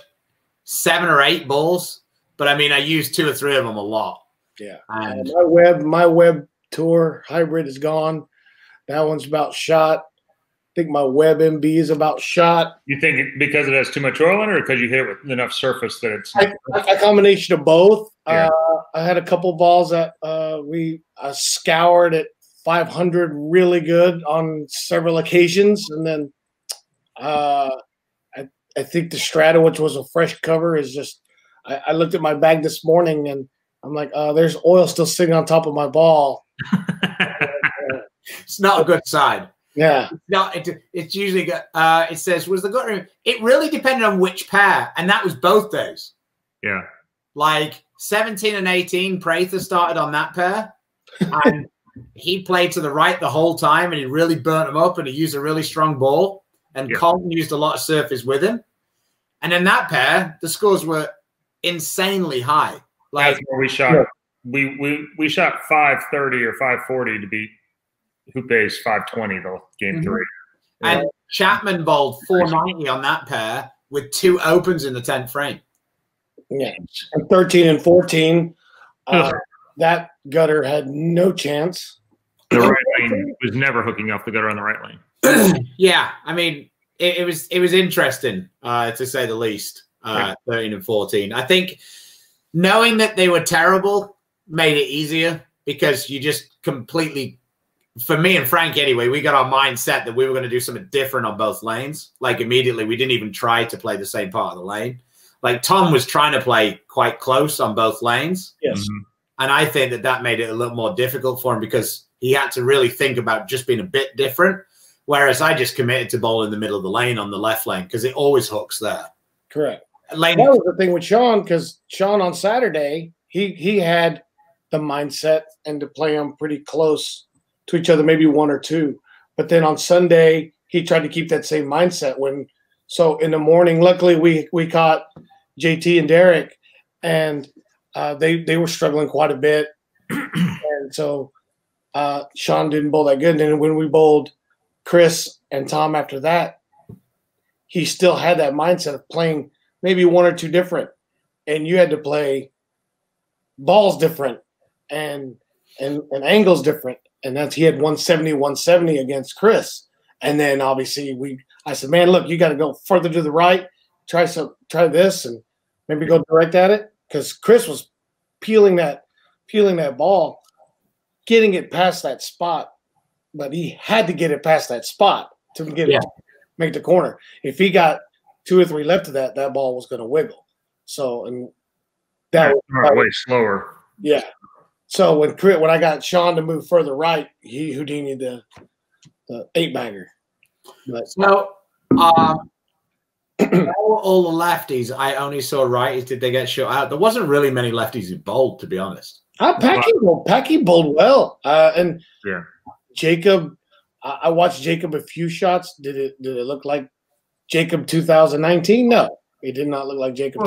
7 or 8 balls, but I mean, I used 2 or 3 of them a lot. Yeah. And my web tour hybrid is gone. That one's about shot. think my web MB is about shot. You think because it has too much oil in it, or because you hit it with enough surface that it's a combination of both. Yeah. I had a couple balls that I scoured at 500 really good on several occasions, and then I think the Strata, which was a fresh cover, is just. I looked at my bag this morning and I'm like, there's oil still sitting on top of my ball. It's not a good sign. Yeah. No, it's usually got. It says was the gutter. It really depended on which pair, and that was both days. Yeah. Like 17 and 18, Prather started on that pair, and he played to the right the whole time, and he really burnt him up, and he used a really strong ball, and Colton used a lot of surface with him, and in that pair, the scores were insanely high. Like that's where we shot. We shot 530 or 540 to beat Hoope's 520 the game 3. And Chapman bowled 490 on that pair with 2 opens in the 10th frame. Yeah, and 13 and 14. That gutter had no chance. The right lane was never hooking up the gutter on the right lane. Yeah, I mean, it was interesting to say the least. 13 and 14. I think knowing that they were terrible made it easier because you just completely, for me and Frank anyway, we got our mindset that we were going to do something different on both lanes. Like immediately, we didn't even try to play the same part of the lane. Like Tom was trying to play quite close on both lanes. Yes. Mm-hmm. And I think that made it a little more difficult for him because he had to really think about just being a bit different. Whereas I just committed to bowl in the middle of the lane on the left lane because it always hooks there. Correct. Lane. That was the thing with Sean because Sean on Saturday, he had the mindset and to play them pretty close to each other, maybe 1 or 2. But then on Sunday, he tried to keep that same mindset. So in the morning, luckily we caught JT and Derek, and they were struggling quite a bit. And so Sean didn't bowl that good. And then when we bowled Chris and Tom after that, he still had that mindset of playing maybe 1 or 2 different, and you had to play balls different and angles different. And he had 170 against Chris. And then obviously I said, man, look, you got to go further to the right, try this and maybe go direct at it. Cause Chris was peeling that ball, getting it past that spot, but he had to get it past that spot to get it, make the corner. If he got 2 or 3 left of that ball was going to wiggle. So, and that was way slower. Yeah. So when I got Sean to move further right, he Houdini'd the 8-bagger. So, all the lefties, I only saw righties. Did they get shut out? There wasn't really many lefties who bowled, to be honest. Packy bowled well. And yeah, Jacob, I watched Jacob a few shots. Did it look like Jacob 2019? No, it did not look like Jacob.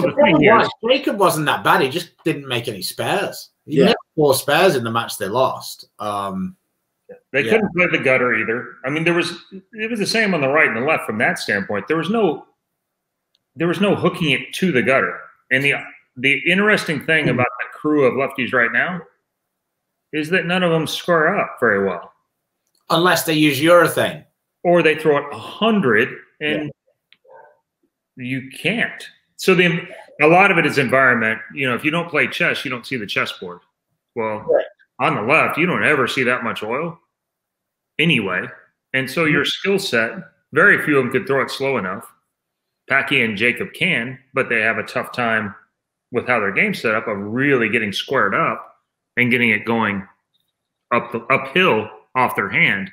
Jacob wasn't that bad. He just didn't make any spares. He made 4 spares in the match they lost. They couldn't play the gutter either. I mean, it was the same on the right and the left from that standpoint. There was no hooking it to the gutter. And the interesting thing about the crew of lefties right now is that none of them square up very well, unless they use urethane, or they throw it 100 and you can't. So a lot of it is environment. You know, if you don't play chess, you don't see the chessboard. Well, on the left, you don't ever see that much oil anyway. And so your skill set, very few of them could throw it slow enough. Packy and Jacob can, but they have a tough time with how their game's set up of really getting squared up and getting it going uphill off their hand.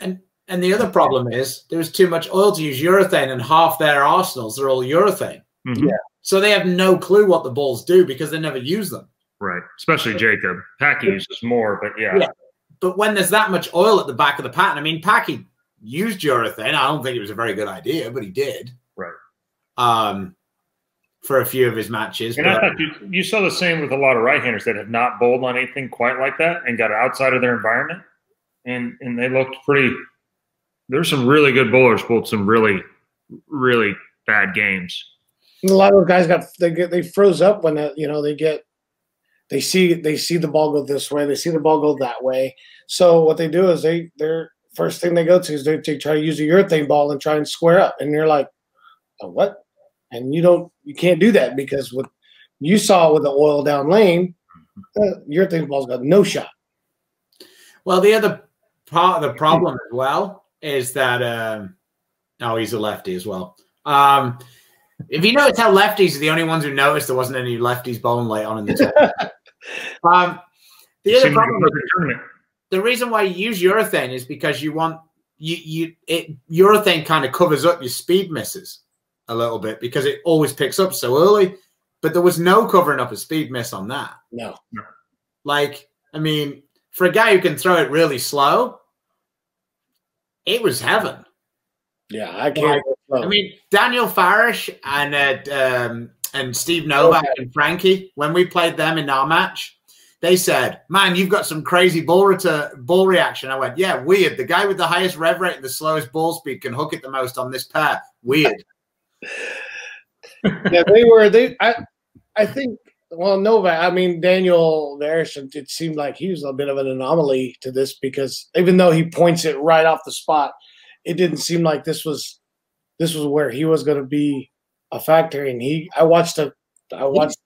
And the other problem is there's too much oil to use urethane, and half their arsenals are all urethane. Mm-hmm. Yeah. So they have no clue what the balls do because they never use them. Right. Especially Jacob. Packy uses more, but yeah. But when there's that much oil at the back of the pattern, I mean, Packy used urethane. I don't think it was a very good idea, but he did. Right. For a few of his matches. And I thought you saw the same with a lot of right-handers that have not bowled on anything quite like that and got outside of their environment. And they looked pretty – there's some really good bowlers bowled some really, really bad games. And a lot of those guys they froze up when they see the ball go this way, they see the ball go that way. So what they do is they're first thing they go to is they try to use a urethane ball and try and square up. And you're like, oh, what? And you can't do that because what you saw with the oil down lane, urethane ball's got no shot. Well, the other part of the problem as well is that he's a lefty as well. If you notice how lefties are the only ones who noticed there wasn't any lefties bowling late on in the tournament. The other problem is, the reason why you use urethane is because you want urethane kind of covers up your speed misses a little bit because it always picks up so early. But there was no covering up a speed miss on that. No. Like, I mean, for a guy who can throw it really slow, it was heaven. Yeah, I can't. I mean, Daniel Farish and Steve Novak and Frankie, when we played them in our match, they said, man, you've got some crazy ball reaction. I went, yeah, weird. The guy with the highest rev rate and the slowest ball speed can hook it the most on this pair. Weird. Yeah, I think, well, Novak, I mean, Daniel Farish, it seemed like he was a bit of an anomaly to this because even though he points it right off the spot, it didn't seem like this was where he was going to be a factor. And I watched the shots.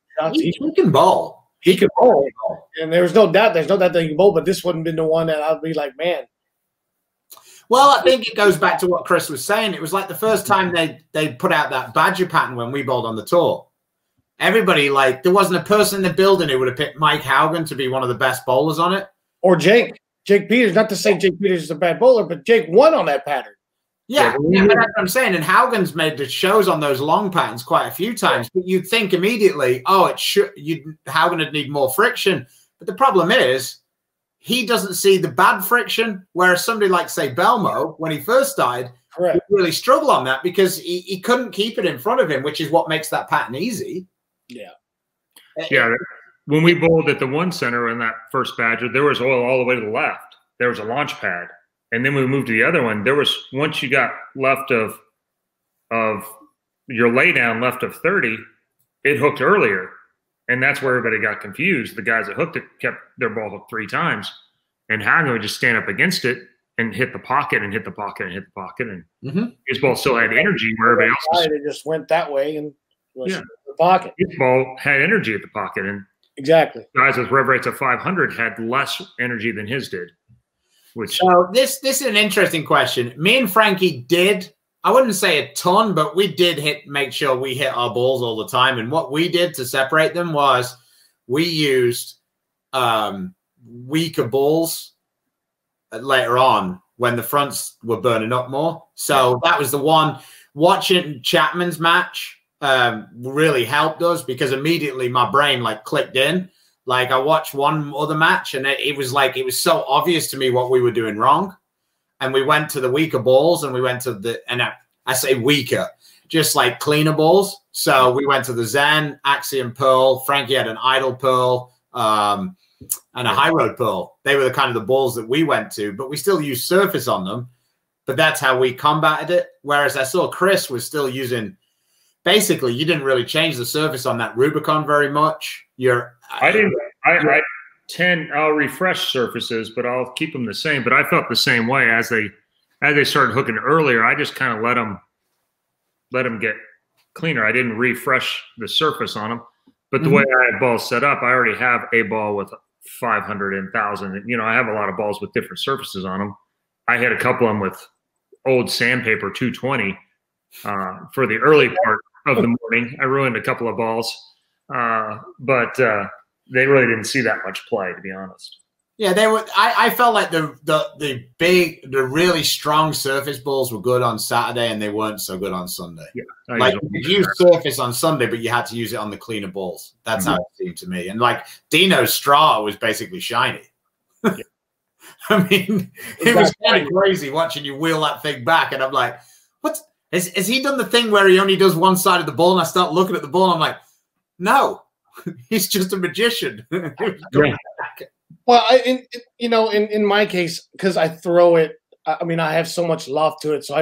He can bowl. He can bowl. And there's no doubt that he can bowl, but this wouldn't have been the one that I'd be like, man. Well, I think it goes back to what Chris was saying. It was like the first time they put out that Badger pattern when we bowled on the tour. Everybody, like, there wasn't a person in the building who would have picked Mike Haugen to be one of the best bowlers on it. Or Jake Peters. Not to say Jake Peters is a bad bowler, but Jake won on that pattern. Yeah, but that's what I'm saying. And Haugen's made the shows on those long patterns quite a few times. But you'd think immediately, Haugen would need more friction. But the problem is, he doesn't see the bad friction, whereas somebody like, say, Belmo, when he first started, would really struggle on that because he couldn't keep it in front of him, which is what makes that pattern easy. Yeah. Yeah. When we bowled at the one center in that first Badger, there was oil all the way to the left. There was a launch pad. And then we moved to the other one. There was, once you got left of your laydown left of 30, it hooked earlier. And that's where everybody got confused. The guys that hooked it kept their ball hooked 3 times. And Hagen would just stand up against it and hit the pocket and hit the pocket and hit the pocket. And his ball still had energy where everybody else It just went that way and was in the pocket. His ball had energy at the pocket. And exactly. Guys with rev rates of 500 had less energy than his did. So this is an interesting question. Me and Frankie did, I wouldn't say a ton, but we did make sure we hit our balls all the time. And what we did to separate them was we used weaker balls later on when the fronts were burning up more. So that was the one. Watching Chapman's match really helped us because immediately my brain like clicked in. Like I watched one other match and it was like, it was so obvious to me what we were doing wrong. And we went to the weaker balls and we went to I say weaker, just like cleaner balls. So we went to the Zen, Axiom Pearl. Frankie had an Idle Pearl and a High Road Pearl. They were the kind of the balls that we went to, but we still used surface on them. But that's how we combated it. Whereas I saw Chris was still using, basically, you didn't really change the surface on that Rubicon very much. I'll refresh surfaces, but I'll keep them the same. But I felt the same way as they started hooking earlier. I just kind of let them get cleaner. I didn't refresh the surface on them. But the way I had balls set up, I already have a ball with 500 and 1,000. You know, I have a lot of balls with different surfaces on them. I had a couple of them with old sandpaper 220 for the early part of the morning. I ruined a couple of balls. But they really didn't see that much play, to be honest. Yeah, they were. I felt like the really strong surface balls were good on Saturday, and they weren't so good on Sunday. Yeah, like you could use surface on Sunday, but you had to use it on the cleaner balls. That's how it seemed to me. And like Dino's straw was basically shiny. Yeah. I mean, it was kind of crazy watching you wheel that thing back, and I'm like, "What? Has he done the thing where he only does one side of the ball?" And I start looking at the ball, and I'm like, "No, he's just a magician." Yeah. Well, in my case, because I throw it, I mean, I have so much loft to it, so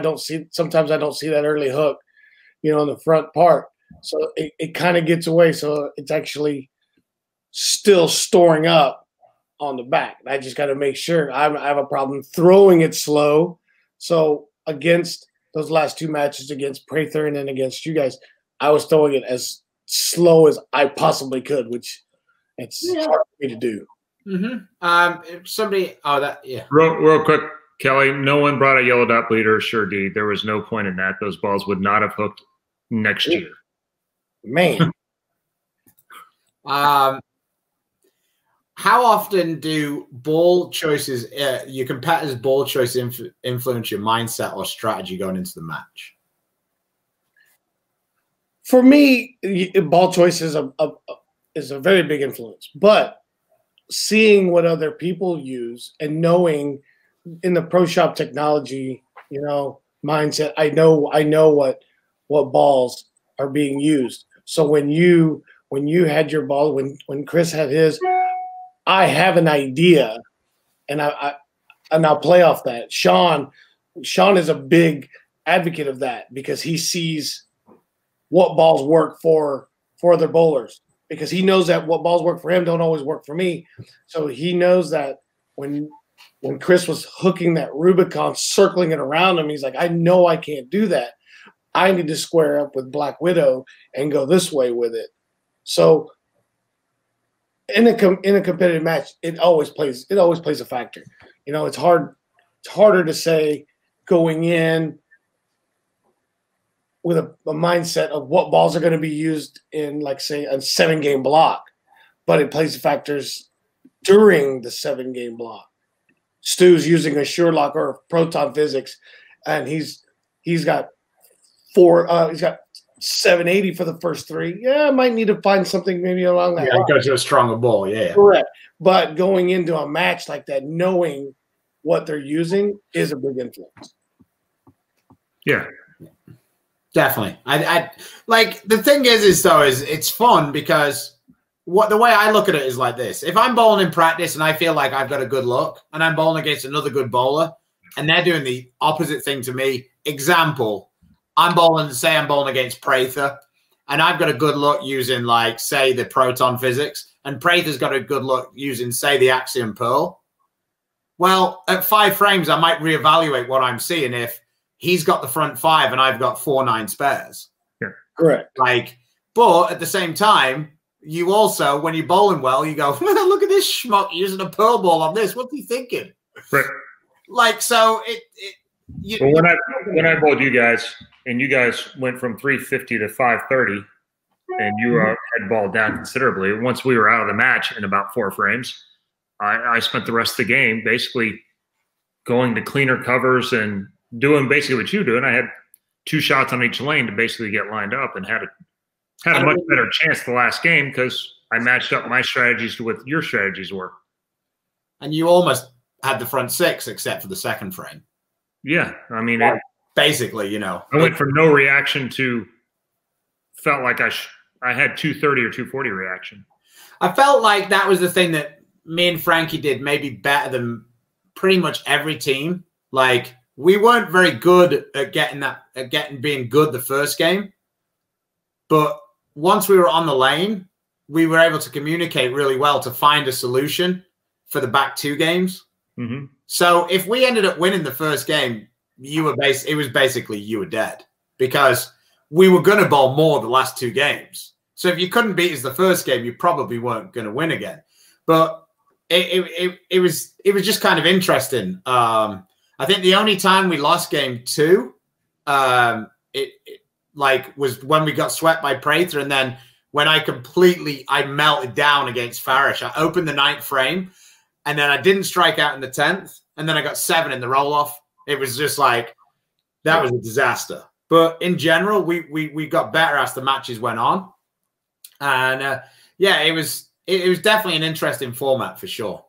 sometimes I don't see that early hook, in the front part. So it kind of gets away. So it's actually still storing up on the back. I just got to make sure. I have a problem throwing it slow. So against those last two matches against Prather and then against you guys, I was throwing it as slow as I possibly could, which it's hard for me to do. Real quick, Kelly, no one brought a yellow dot bleeder, sure D. There was no point in that. Those balls would not have hooked next year. Man. How often do ball choices, your competitors' ball choices influence your mindset or strategy going into the match? For me, ball choice is a very big influence. But seeing what other people use and knowing in the pro shop technology, mindset, I know what balls are being used. So when you had your ball, when Chris had his, I have an idea, and I'll play off that. Sean is a big advocate of that because he sees what balls work for other bowlers, because he knows that what balls work for him don't always work for me. So he knows that when Chris was hooking that Rubicon, circling it around him, he's like, I know I can't do that. I need to square up with Black Widow and go this way with it. So in a competitive match, it always plays a factor. It's harder to say going in with a mindset of what balls are going to be used in, like, say, a 7-game block, but it plays factors during the 7-game block. Stu's using a Sherlock or proton physics, and he's got 780 for the first 3. Yeah, I might need to find something maybe along that. Yeah, go to a stronger ball. Yeah, correct. But going into a match like that, knowing what they're using is a big influence. Yeah, definitely. I like, the thing is it's fun because the way I look at it is like this: if I'm bowling in practice and I feel like I've got a good look, and I'm bowling against another good bowler, and they're doing the opposite thing to me. Example. I'm bowling against Prather, and I've got a good look using, like, say, the proton physics, and Prather's got a good look using, say, the Axiom Pearl. Well, at 5 frames, I might reevaluate what I'm seeing if he's got the front 5 and I've got 4-9 spares. Yeah, correct. But at the same time, you also, when you're bowling well, you go, look at this schmuck using a pearl ball on this. What's he thinking? Right. So when I bowled you guys, and you guys went from 350 to 530, and you had balled down considerably. Once we were out of the match in about 4 frames, I spent the rest of the game basically going to cleaner covers and doing basically what you do. And I had 2 shots on each lane to basically get lined up, and had a much better chance the last game because I matched up my strategies to what your strategies were. And you almost had the front 6 except for the second frame. Yeah, I mean, basically, I went from no reaction to felt like I had 230 or 240 reaction. I felt like that was the thing that me and Frankie did maybe better than pretty much every team. Like, we weren't very good at being good the first game, but once we were on the lane, we were able to communicate really well to find a solution for the back 2 games. Mm-hmm. So if we ended up winning the first game, it was basically you were dead, because we were going to bowl more the last 2 games. So if you couldn't beat us the first game, you probably weren't going to win again. But it was just kind of interesting. I think the only time we lost game 2, was when we got swept by Prather, and then when I melted down against Farish. I opened the 9th frame, and then I didn't strike out in the 10th, and then I got 7 in the roll-off. It was just like, that was a disaster. But in general, we got better as the matches went on. And, it was definitely an interesting format for sure.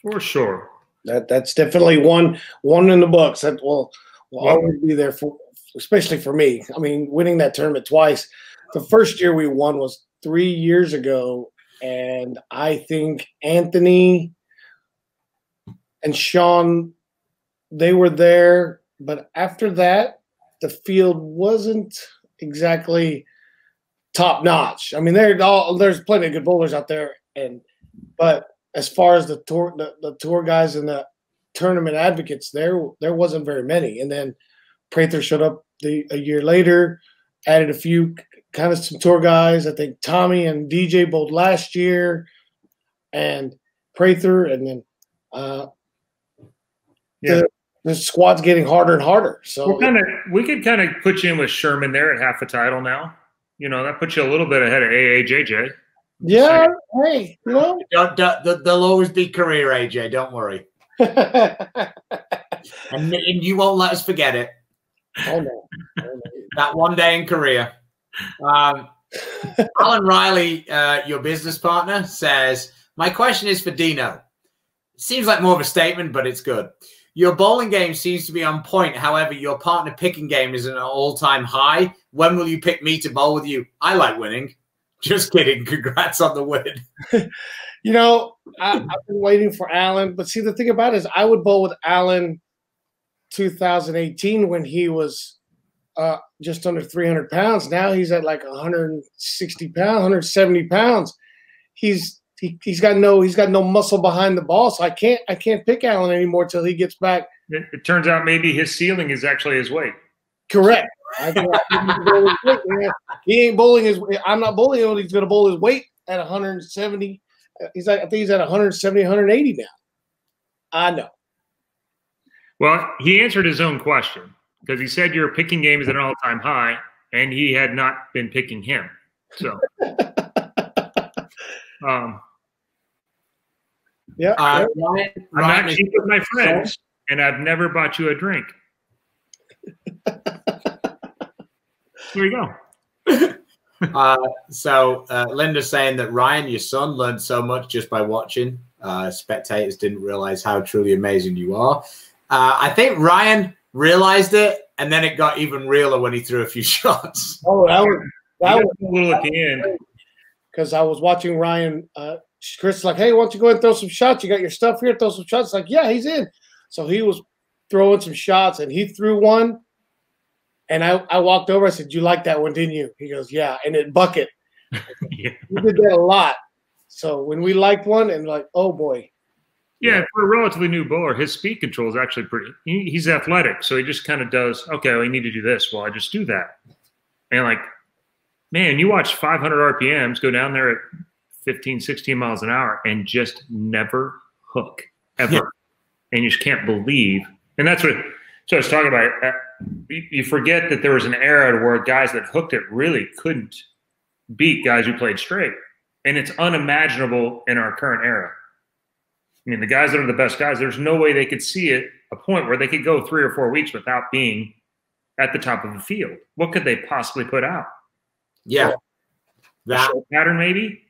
For sure. That's definitely one in the books. That will always be there, for, especially for me. I mean, winning that tournament twice. The first year we won was 3 years ago, and I think Anthony and Sean, they were there, but after that, the field wasn't exactly top notch. I mean, there's plenty of good bowlers out there, but as far as the tour guys and the tournament advocates, there wasn't very many. And then Prather showed up a year later, added a few kind of some tour guys. I think Tommy and DJ both last year, and Prather, and then the squad's getting harder and harder. So we could kind of put you in with Sherman there at half a title now. You know, that puts you a little bit ahead of AAJJ. Yeah, hey, you know, there'll always be career, AJ. Don't worry. and you won't let us forget it. Oh no. That one day in Korea. Alan Riley, your business partner, says, my question is for Dino. Seems like more of a statement, but it's good. Your bowling game seems to be on point. However, your partner picking game is at an all-time high. When will you pick me to bowl with you? I like winning. Just kidding. Congrats on the win. You know, I've been waiting for Alan. But see, the thing about it is I would bowl with Alan 2018 when he was just under 300 pounds. Now he's at like 160 pounds, 170 pounds. He's got no muscle behind the ball, so I can't pick Alan anymore till he gets back. It turns out maybe his ceiling is actually his weight. Correct. He ain't bowling his. I'm not bowling him. He's going to bowl his weight at 170. I think he's at 170, 180 now. I know. Well, he answered his own question because he said your picking game is at an all-time high, and he had not been picking him. So. Yeah, I'm not cheap with my friends, and I've never bought you a drink. There you go. So Linda's saying that Ryan, your son, learned so much just by watching. Spectators didn't realize how truly amazing you are. I think Ryan realized it, and then it got even realer when he threw a few shots. Oh, that was a little at the end. Because I was watching Ryan. Chris was like, hey, why don't you go ahead and throw some shots? You got your stuff here, throw some shots. Like, yeah, he's in. So he was throwing some shots, and he threw one. And I walked over. I said, you like that one, didn't you? He goes, yeah. And it bucket. Yeah. We did that a lot. So when we liked one and like, oh, boy. Yeah, for a relatively new bowler, his speed control is actually pretty – he's athletic. So he just kind of does, okay, I need to do this. Well, I just do that. And like, man, you watch 500 RPMs go down there at 15, 16 miles an hour and just never hook, ever. Yeah. And you just can't believe – and that's what – so I was talking about you forget that there was an era where guys that hooked it really couldn't beat guys who played straight. And it's unimaginable in our current era. I mean, the guys that are the best guys, there's no way they could see it, a point where they could go 3 or 4 weeks without being at the top of the field. What could they possibly put out? Yeah. That pattern maybe?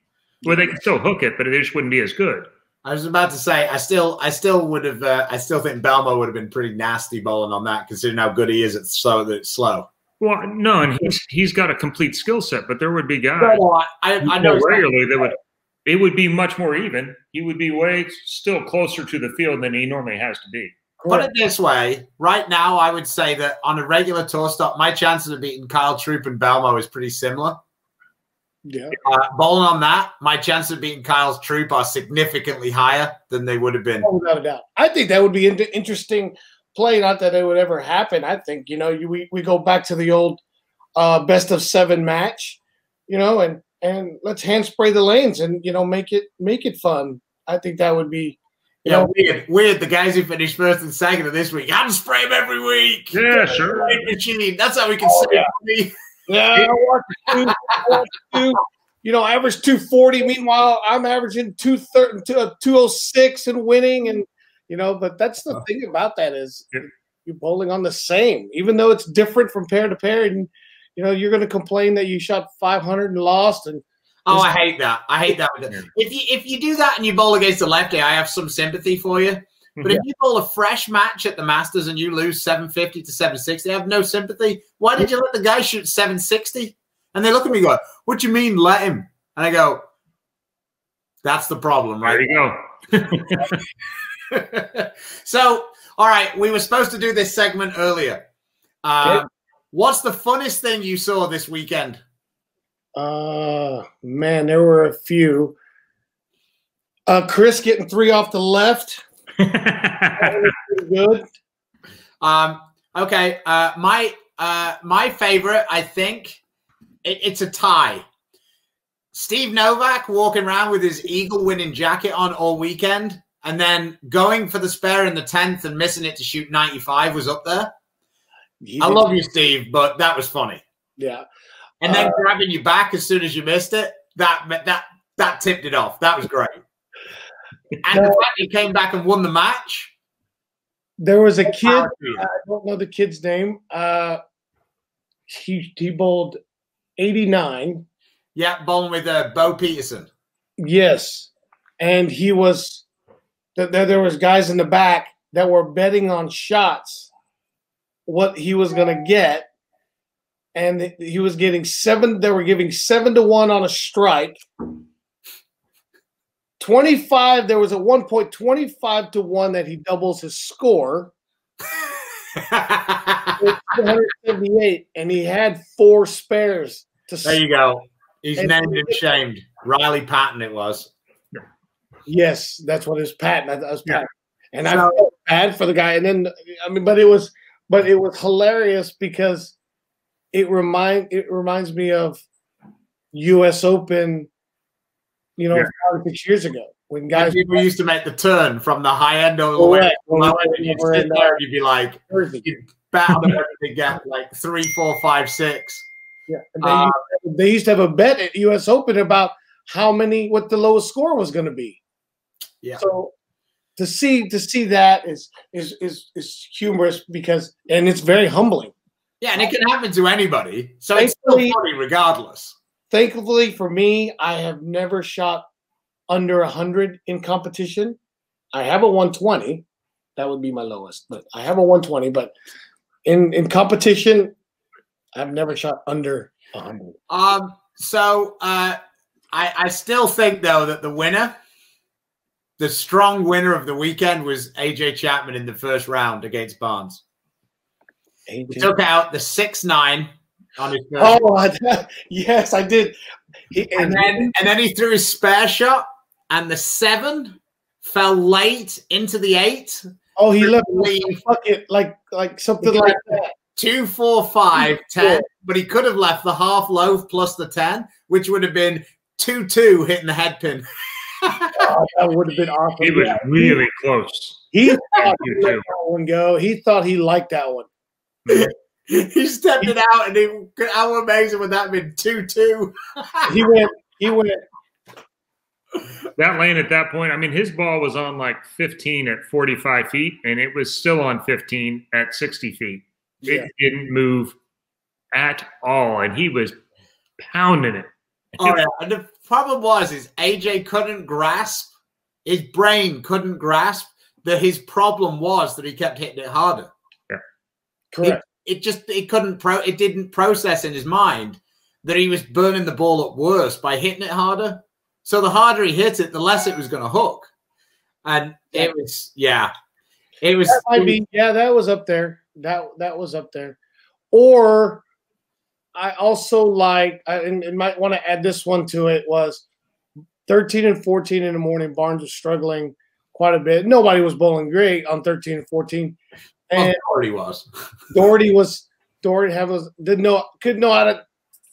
Where they could still hook it, but it just wouldn't be as good. I was about to say, I still would have. I still think Belmo would have been pretty nasty bowling on that, considering how good he is at slow. Well, no, and he's got a complete skill set, but there would be guys. I know regularly that would. It would be much more even. He would be way still closer to the field than he normally has to be. Put it this way: right now, I would say that on a regular tour stop, my chances of beating Kyle Troop and Belmo is pretty similar. Yeah. Bowling on that, my chances of beating Kyle's Troop are significantly higher than they would have been. Oh, without a doubt. I think that would be an interesting play. Not that it would ever happen. I think, we go back to the old best of 7 match, and let's hand spray the lanes and, make it fun. I think that would be. Weird. The guys who finished first and second of this week, hand spray them every week. Yeah, sure. Machine. That's how we can save money. Yeah, I watched two, average 240. Meanwhile, I'm averaging 206 and winning, and but that's the thing about that is you're bowling on the same, even though it's different from pair to pair, and you're going to complain that you shot 500 and lost. And I hate that. If you do that and you bowl against the lefty, I have some sympathy for you. But if you bowl a fresh match at the Masters and you lose 750 to 760, I have no sympathy. Why did you let the guy shoot 760? And they look at me and go, what do you mean let him? And I go, that's the problem, right? There you go. So, all right, we were supposed to do this segment earlier. What's the funnest thing you saw this weekend? Man, there were a few. Chris getting 3 off the left. That was pretty good. Okay. My favorite, I think, it's a tie. Steve Novak walking around with his Eagle winning jacket on all weekend, and then going for the spare in the 10th and missing it to shoot 95 was up there. I love you, Steve, but that was funny. Yeah. And then grabbing you back as soon as you missed it, that tipped it off. That was great. And the fact he came back and won the match. There was a kid, I don't know the kid's name. He bowled 89. Yeah, bowling with Bo Peterson. Yes. And he was there was guys in the back that were betting on shots, what he was going to get. And he was getting 7. They were giving 7-1 on a strike. 25. There was at one point 25-1 that he doubles his score. 178, and he had 4 spares. There you go. He's named and shamed. Riley Patton, it was. Yes, that's what his Patton. That was Patton. And I felt bad for the guy. And then but it was hilarious because it reminds me of U.S. Open, 5 or 6 years ago when guys people used to make the turn from the high end over the low end. You'd sit there and you'd be like, you'd bat on to get like 3, 4, 5, 6. Yeah, and they used to have a bet at U.S. Open about what the lowest score was going to be. Yeah. So to see that is humorous and it's very humbling. Yeah, and it can happen to anybody. So it's still funny regardless. Thankfully for me, I have never shot under 100 in competition. I have a 120. That would be my lowest, but I have a 120. But in competition, I've never shot under 100. So I still think though that the strong winner of the weekend was AJ Chapman in the first round against Barnes. He took out the 6-9 on his first. Yes, I did. And then he threw his spare shot, and the 7 fell late into the 8. Oh, he left the bucket like something like that. 2, 4, 5, 10. But he could have left the half loaf plus the 10, which would have been 2-2 hitting the head pin. That would have been awesome. He was really close. He thought he let that one go. He thought he liked that one. He stepped it out, and how amazing would that have been? 2-2. He went. That lane at that point, his ball was on like 15 at 45 feet, and it was still on 15 at 60 feet. It didn't move at all, and he was pounding it. Oh, yeah. And the problem is AJ couldn't grasp, his brain couldn't grasp that his problem was that he kept hitting it harder. Yeah. Correct. It didn't process in his mind that he was burning the ball up worse by hitting it harder. So the harder he hit it, the less it was going to hook. And it was. That might be, that was up there. That was up there. Or I also and might want to add this one to it, was 13 and 14 in the morning. Barnes was struggling quite a bit. Nobody was bowling great on 13 and 14. And Doherty couldn't know how to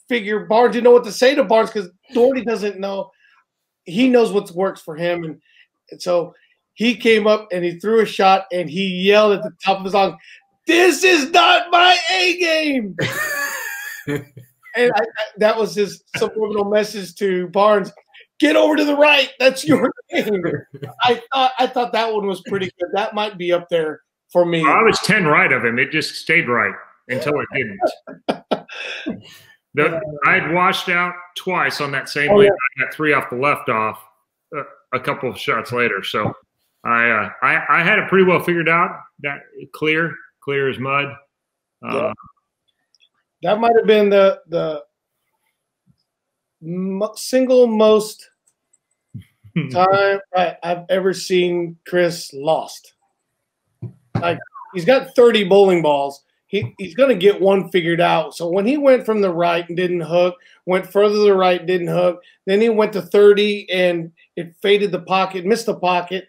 figure. Barnes didn't know what to say to Barnes because Doherty doesn't know. He knows what works for him. And so he came up and he threw a shot and he yelled at the top of his lungs, "This is not my A game." And that was his subliminal message to Barnes. Get over to the right. That's your game. I thought that one was pretty good. That might be up there for me. I was 10 right of him. It just stayed right until it didn't. I had washed out twice on that same lane. I got 3 off the left off a couple of shots later. So I had it pretty well figured out. That clear as mud. That might have been the single most time I've ever seen Chris lost. Like, he's got 30 bowling balls. he's going to get one figured out. So when he went from the right and didn't hook, went further to the right, didn't hook, then he went to 30 and it faded the pocket, missed the pocket,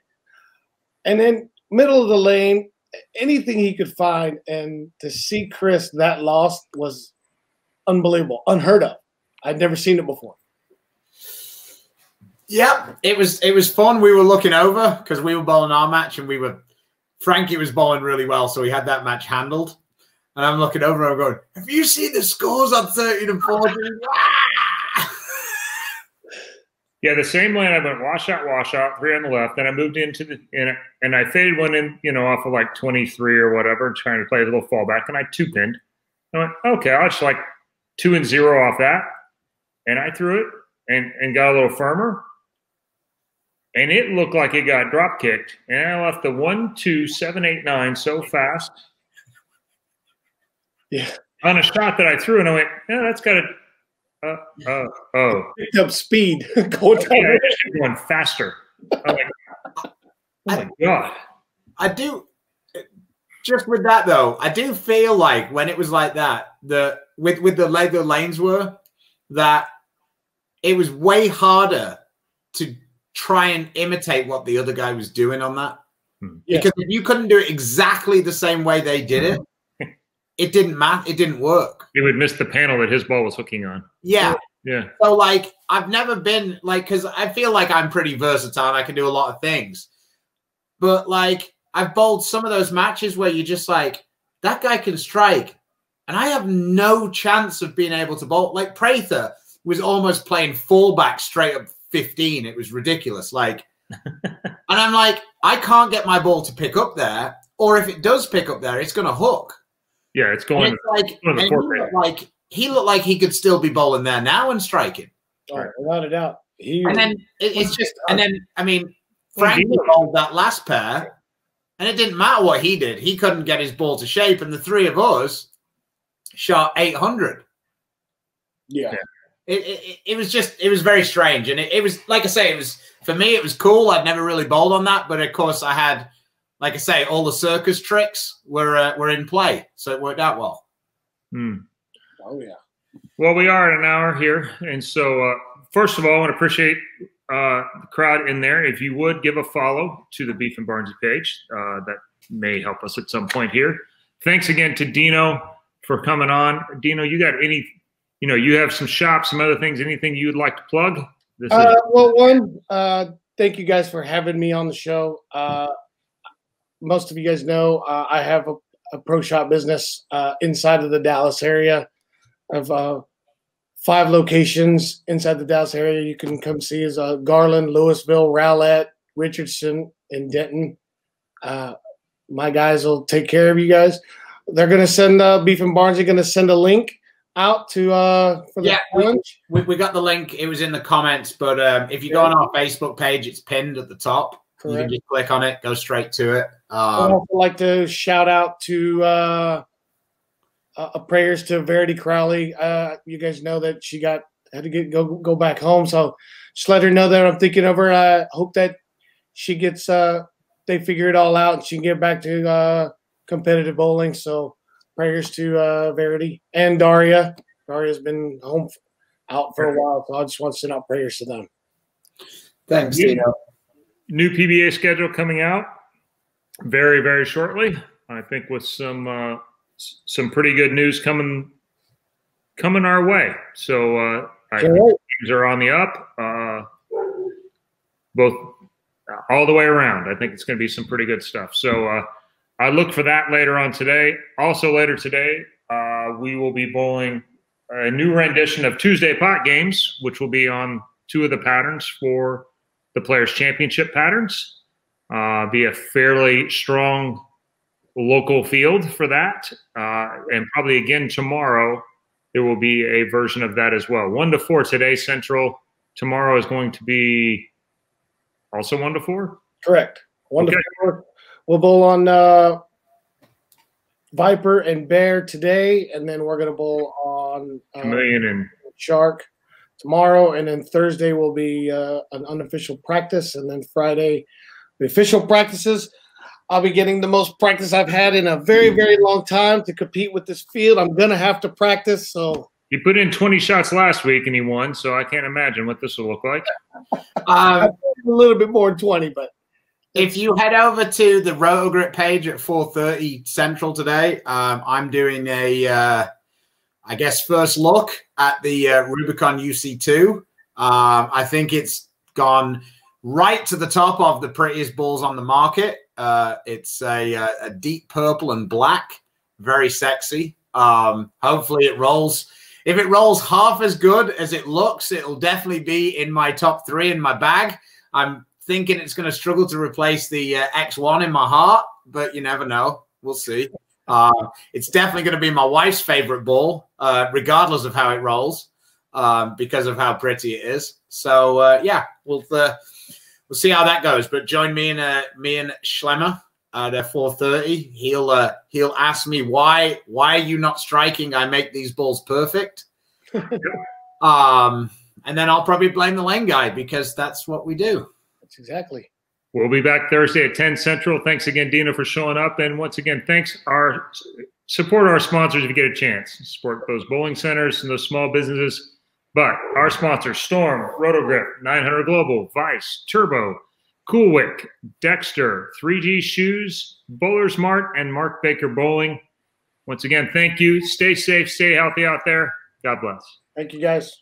and then middle of the lane, anything he could find. And to see Chris that lost was unbelievable, unheard of. I'd never seen it before. Yep, it was fun. We were looking over because we were bowling our match, and Frankie was bowling really well, so he had that match handled. And I'm looking over and I'm going, have you seen the scores on 13 and 14? Yeah, the same lane. I went wash out, 3 on the left. Then I moved into and I faded one in, off of like 23 or whatever, trying to play a little fallback, and I 2-pinned. I went, okay, I'll just like 2 and 0 off that. And I threw it and got a little firmer. And it looked like it got drop kicked. And I left the 1, 2, 7, 8, 9 so fast. Yeah. On a shot that I threw, and I went, yeah, that's got to picked up speed. Going faster. I'm like, oh my God. I do, just with that though, I do feel like when it was like that, with the way the lanes were, that it was way harder to try and imitate what the other guy was doing on that. Yeah. Because if you couldn't do it exactly the same way they did it, it didn't matter. It didn't work. He would miss the panel that his ball was hooking on. Yeah. Yeah. So, like, I've never been, like, because I feel like I'm pretty versatile and I can do a lot of things. But, like, I've bowled some of those matches where you're just like, that guy can strike. And I have no chance of being able to bowl. Like, Prather was almost playing fullback straight up 15. It was ridiculous. Like, and I'm like, I can't get my ball to pick up there. Or if it does pick up there, it's going to hook. Yeah, it's going. And it's like, he looked like he could still be bowling there now and striking. Oh, without a doubt. And then it's just, and then I mean, Frankie bowled that last pair, and it didn't matter what he did. He couldn't get his ball to shape, and the three of us shot 800. Yeah. It was very strange, and it was, like I say, it was, for me, it was cool. I'd never really bowled on that, but of course I had, like I say, all the circus tricks were in play, so it worked out well. Oh yeah. Well, we are at an hour here, and so first of all, I want to appreciate the crowd in there. If you would give a follow to the Beef and Barnesy page, that may help us at some point here. Thanks again to Dino for coming on. Dino, you got any? You have some shops, some other things. Anything you'd like to plug? Thank you guys for having me on the show. Most of you guys know I have a pro shop business inside of the Dallas area. I have 5 locations inside the Dallas area. You can come see us: Garland, Louisville, Rowlett, Richardson, and Denton. My guys will take care of you guys. They're going to send Beef and Barnes are going to send a link out to for the challenge. We got the link. It was in the comments, but if you go on our Facebook page, it's pinned at the top. Correct. You can just click on it, go straight to it. I'd also like to shout out to prayers to Verity Crowley. You guys know that she had to go back home, so just let her know that I'm thinking of her. I hope that she gets they figure it all out and she can get back to competitive bowling. So prayers to Verity and Daria. Daria's been out for a while, so I just want to send out prayers to them. Thanks, Dino. New PBA schedule coming out very, very shortly. I think with some pretty good news coming our way. So I think things are on the up, both all the way around. I think it's going to be some pretty good stuff. So I look for that later on today. Also later today, we will be bowling a new rendition of Tuesday Pot Games, which will be on 2 of the patterns for the Players' Championship patterns. Be a fairly strong local field for that. And probably again tomorrow, there will be a version of that as well. 1 to 4 today, Central. Tomorrow is going to be also 1 to 4? Correct. 1 to 4. We'll bowl on Viper and Bear today, and then we're going to bowl on Chameleon and Shark tomorrow, and then Thursday will be an unofficial practice, and then Friday the official practices. I'll be getting the most practice I've had in a very, very long time to compete with this field. I'm going to have to practice. So he put in 20 shots last week and he won, so I can't imagine what this will look like. A little bit more than 20, but. If you head over to the Rotogrip page at 4:30 Central today, I'm doing a, I guess, first look at the Rubicon UC2. I think it's gone right to the top of the prettiest balls on the market. It's a deep purple and black, very sexy. Hopefully it rolls. If it rolls half as good as it looks, it'll definitely be in my top 3 in my bag. I'm thinking it's going to struggle to replace the X1 in my heart, but you never know. We'll see. It's definitely going to be my wife's favorite ball, regardless of how it rolls, because of how pretty it is. So yeah, we'll see how that goes. But join me and Schlemmer at 4:30. He'll ask me why are you not striking? I make these balls perfect. And then I'll probably blame the lane guy because that's what we do. Exactly. We'll be back Thursday at 10 Central. Thanks again, Dino, for showing up. And once again, support our sponsors if you get a chance. Support those bowling centers and those small businesses. But our sponsors, Storm, Rotogrip, 900 Global, Vice, Turbo, Coolwick, Dexter, 3G Shoes, Bowler's Mart, and Mark Baker Bowling. Once again, thank you. Stay safe, stay healthy out there. God bless. Thank you, guys.